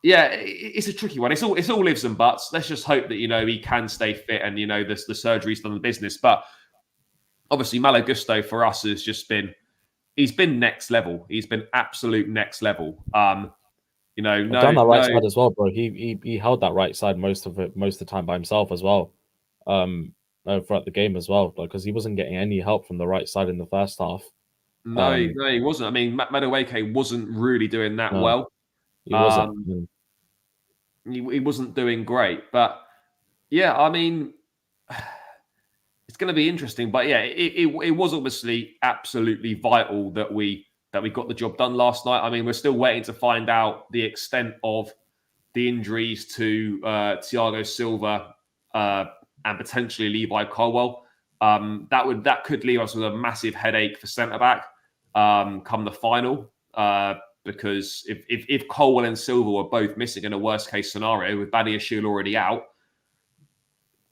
yeah, it's a tricky one. It's all ifs and buts. Let's just hope that, he can stay fit and, the surgery's done the business. But obviously, Malo Gusto for us has just been, he's been next level. He's been absolute next level. Done that right side as well, bro. He held that right side most of the time by himself as well. Throughout the game as well, because he wasn't getting any help from the right side in the first half. No, he wasn't. I mean, Madueke wasn't really doing that well. He wasn't. He wasn't doing great, but yeah, I mean, it's going to be interesting. But yeah, it was obviously absolutely vital that we got the job done last night. I mean, we're still waiting to find out the extent of the injuries to Thiago Silva and potentially Levi Colwill. That could leave us with a massive headache for centre back come the final. Because if Colwill and Silva were both missing in a worst case scenario with Badiashile already out,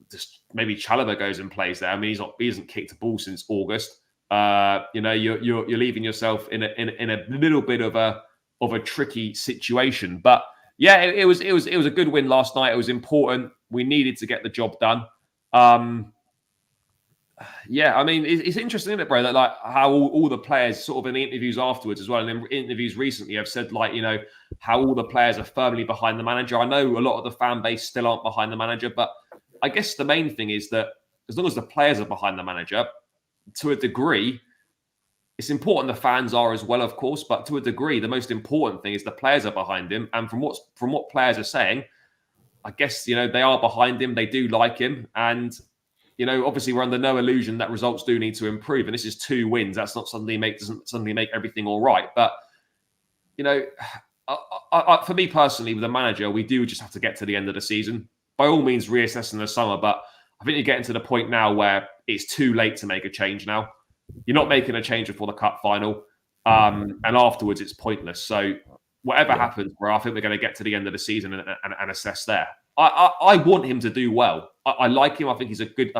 just maybe Chalobah goes and plays there. I mean, he hasn't kicked a ball since August. You're leaving yourself in a little bit of a tricky situation. But yeah, it was a good win last night. It was important. We needed to get the job done. Yeah, I mean, it's interesting, isn't it, bro? That like how all the players sort of in the interviews afterwards as well, and in interviews recently have said, like, how all the players are firmly behind the manager. I know a lot of the fan base still aren't behind the manager, but I guess the main thing is that as long as the players are behind the manager, to a degree, it's important the fans are as well, of course, but to a degree, the most important thing is the players are behind him. And from what players are saying, I guess, they are behind him. They do like him. And obviously we're under no illusion that results do need to improve. And this is 2 wins. That's not doesn't suddenly make everything all right. But, for me personally, with the manager, we do just have to get to the end of the season. By all means, reassess in the summer. But I think you're getting to the point now where it's too late to make a change now. You're not making a change before the cup final. And afterwards, it's pointless. So whatever happens, bro, I think we're going to get to the end of the season and assess there. I want him to do well. I like him. I think he's a good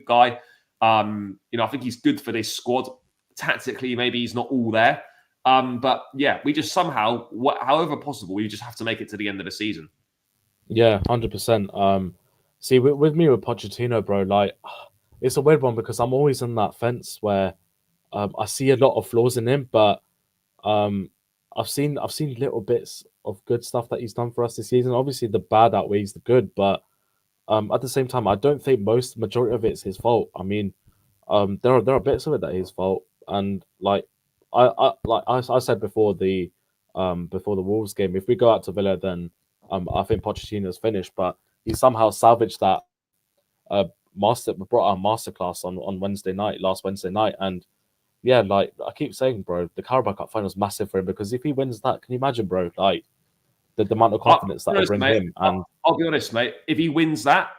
guy. I think he's good for this squad. Tactically, maybe he's not all there. But yeah, we just somehow, however possible, we just have to make it to the end of the season. Yeah, 100%. See, with me with Pochettino, bro, like, it's a weird one because I'm always on that fence where I see a lot of flaws in him, but I've seen little bits of good stuff that he's done for us this season. Obviously, the bad outweighs the good, but at the same time, I don't think majority of it's his fault. I mean, there are bits of it that is his fault, and like I said before the Wolves game, if we go out to Villa, then I think Pochettino's finished, but he somehow salvaged that brought our masterclass on last Wednesday night, and yeah, like I keep saying, bro, the Carabao Cup final is massive for him because if he wins that, can you imagine, bro? Like the amount of confidence that will bring him. And I'll be honest, mate. If he wins that,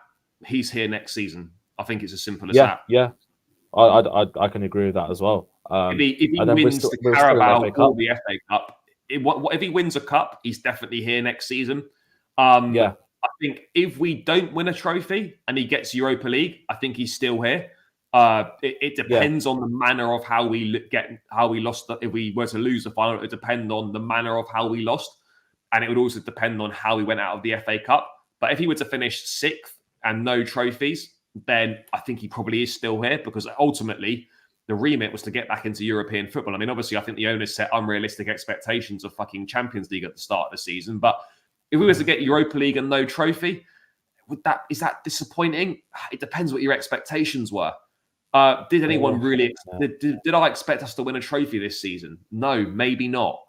he's here next season. I think it's as simple as that. Yeah, I can agree with that as well. If he wins the Carabao or the FA Cup, if he wins a cup, he's definitely here next season. Yeah. I think if we don't win a trophy and he gets Europa League, I think he's still here. It depends on the manner of how we lost. If we were to lose the final, it would depend on the manner of how we lost, and it would also depend on how we went out of the FA Cup. But if he were to finish 6th and no trophies, then I think he probably is still here, because ultimately the remit was to get back into European football. I mean, obviously, I think the owners set unrealistic expectations of fucking Champions League at the start of the season. But if we were to get Europa League and no trophy, is that disappointing? It depends what your expectations were. Did anyone really? Did I expect us to win a trophy this season? No, maybe not.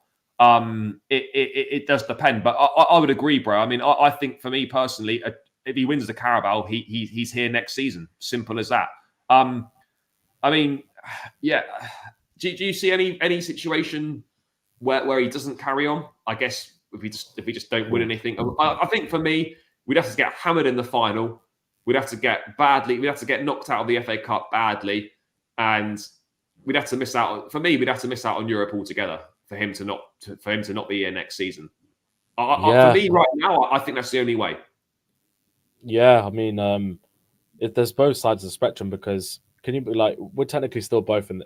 It does depend, but I would agree, bro. I mean, I think for me personally, if he wins the Carabao, he's here next season. Simple as that. I mean, yeah. Do you see any situation where he doesn't carry on? I guess if we just don't win anything, I think for me, we'd have to get hammered in the final. We'd have to get knocked out of the FA Cup badly, and we'd have to miss out. For me, we'd have to miss out on Europe altogether for him to not be here next season. For me, right now, I think that's the only way. Yeah, I mean, if there's both sides of the spectrum, because we're technically still both in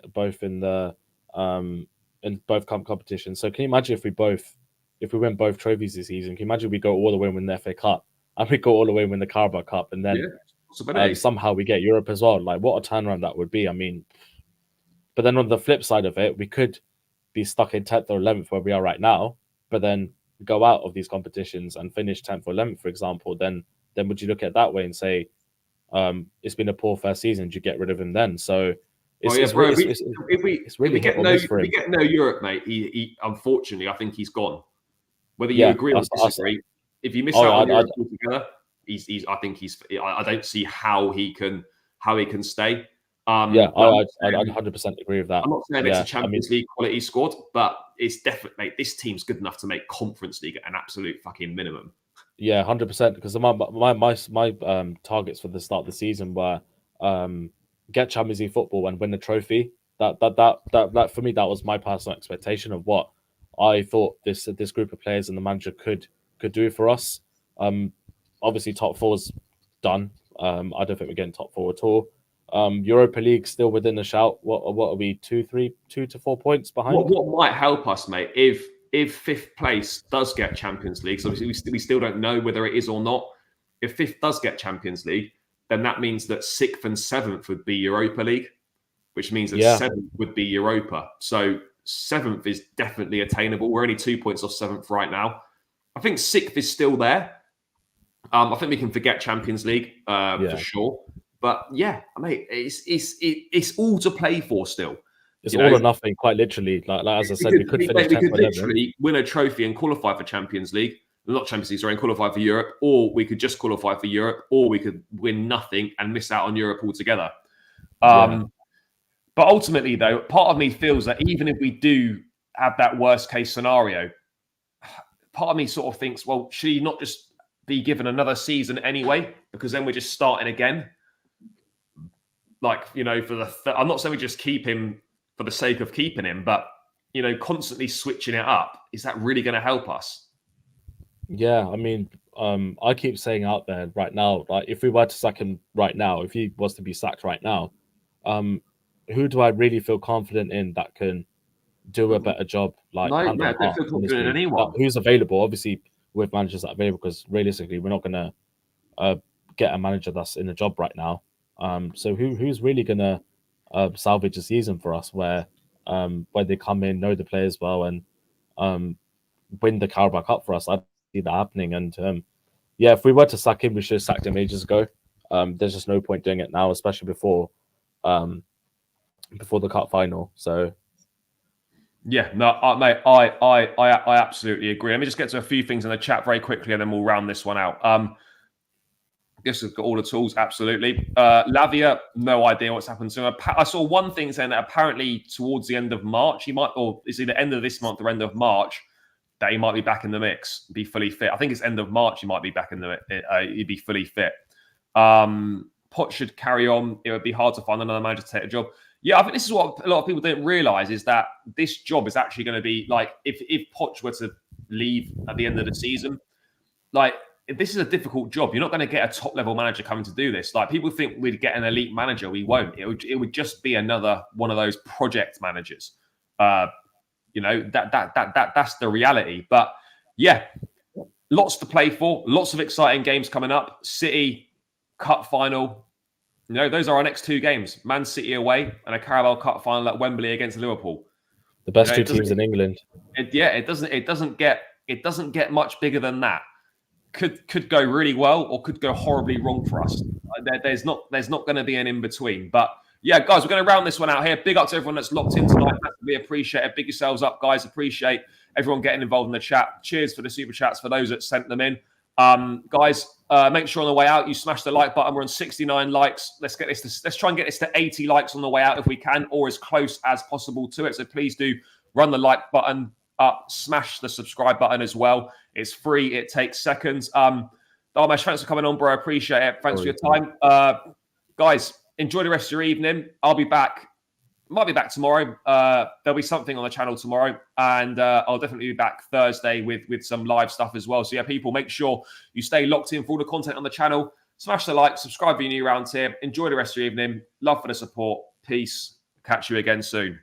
both competitions. So can you imagine if we win both trophies this season? Can you imagine we go all the way and win the FA Cup, and we go all the way and win the Carabao Cup, and then somehow we get Europe as well? Like, what a turnaround that would be. I mean, but then on the flip side of it, we could be stuck in 10th or 11th where we are right now, but then go out of these competitions and finish 10th or 11th, for example, then would you look at it that way and say, it's been a poor first season, do you get rid of him then? So if we get no Europe, mate, he unfortunately, I think he's gone. Whether you agree or disagree, if you miss out on Europe altogether, I don't see how he can stay. I 100% agree with that. I'm not saying it's a Champions League quality squad, but it's definitely, mate, this team's good enough to make Conference League at an absolute fucking minimum. Yeah, 100%. Because my targets for the start of the season were get Champions League football and win the trophy. That for me, that was my personal expectation of what I thought this group of players and the manager could do for us. Obviously, top four's done. I don't think we're getting top four at all. Europa League still within the shout. What are we? 2 to 4 points behind? What might help us, mate, if fifth place does get Champions League, so obviously we still don't know whether it is or not. If fifth does get Champions League, then that means that sixth and seventh would be Europa League, which means that seventh would be Europa. So seventh is definitely attainable. We're only 2 points off seventh right now. I think sixth is still there. I think we can forget Champions League for sure. But yeah, mate, it's all to play for still. It's all or nothing, quite literally. Like as I said, we could finish 10th or 11th. Literally win a trophy and qualify for Champions League. Not Champions League, sorry, and qualify for Europe. Or we could just qualify for Europe. Or we could win nothing and miss out on Europe altogether. But ultimately, though, part of me feels that even if we do have that worst case scenario, part of me sort of thinks, well, should he not just be given another season anyway? Because then we're just starting again. Like, I'm not saying we just keep him for the sake of keeping him, but, constantly switching it up. Is that really going to help us? Yeah, I mean, I keep saying out there right now, like if we were to sack him right now, if he was to be sacked right now, who do I really feel confident in that can do a better job? Like, I don't feel confident in anyone. Who's available? Obviously, with managers that are available, because realistically, we're not going to get a manager that's in a job right now. So who's really going to salvage a season for us where they come in, know the players well, and win the Carabao Cup for us? I see that happening. And if we were to sack him, we should have sacked him ages ago. There's just no point doing it now, especially before the cup final. So yeah, no, mate, I absolutely agree. Let me just get to a few things in the chat very quickly, and then we'll round this one out. Guess we've got all the tools, absolutely. Lavia, no idea what's happened to him. I saw one thing saying that apparently towards the end of March, he might, or it's either end of this month or end of March, that he might be back in the mix, be fully fit. I think it's end of March he might be back in the he'd be fully fit. Poch should carry on. It would be hard to find another manager to take a job. Yeah, I think this is what a lot of people don't realise, is that this job is actually going to be like, if Poch were to leave at the end of the season, like, this is a difficult job. You're not going to get a top-level manager coming to do this. Like, people think we'd get an elite manager. We won't. It would just be another one of those project managers. That's the reality. But yeah, lots to play for. Lots of exciting games coming up. City Cup final. You know, those are our next 2 games: Man City away and a Carabao Cup final at Wembley against Liverpool. The best 2 teams in England. It doesn't get much bigger than that. Could go really well or could go horribly wrong for us. There's not going to be an in between. But yeah, guys, we're going to round this one out here. Big up to everyone that's locked in tonight. We appreciate it. Big yourselves up, guys. Appreciate everyone getting involved in the chat. Cheers for the super chats for those that sent them in. Guys, make sure on the way out you smash the like button. We're on 69 likes. Let's try and get this to 80 likes on the way out if we can, or as close as possible to it. So please do run the like button up, smash the subscribe button as well. It's free. It takes seconds. Dharmesh, thanks for coming on, bro. I appreciate it. Thanks for your time. Guys, enjoy the rest of your evening. I'll be back. Might be back tomorrow. There'll be something on the channel tomorrow. And I'll definitely be back Thursday with some live stuff as well. So yeah, people, make sure you stay locked in for all the content on the channel. Smash the like, subscribe if you're new around here. Enjoy the rest of your evening. Love for the support. Peace. Catch you again soon.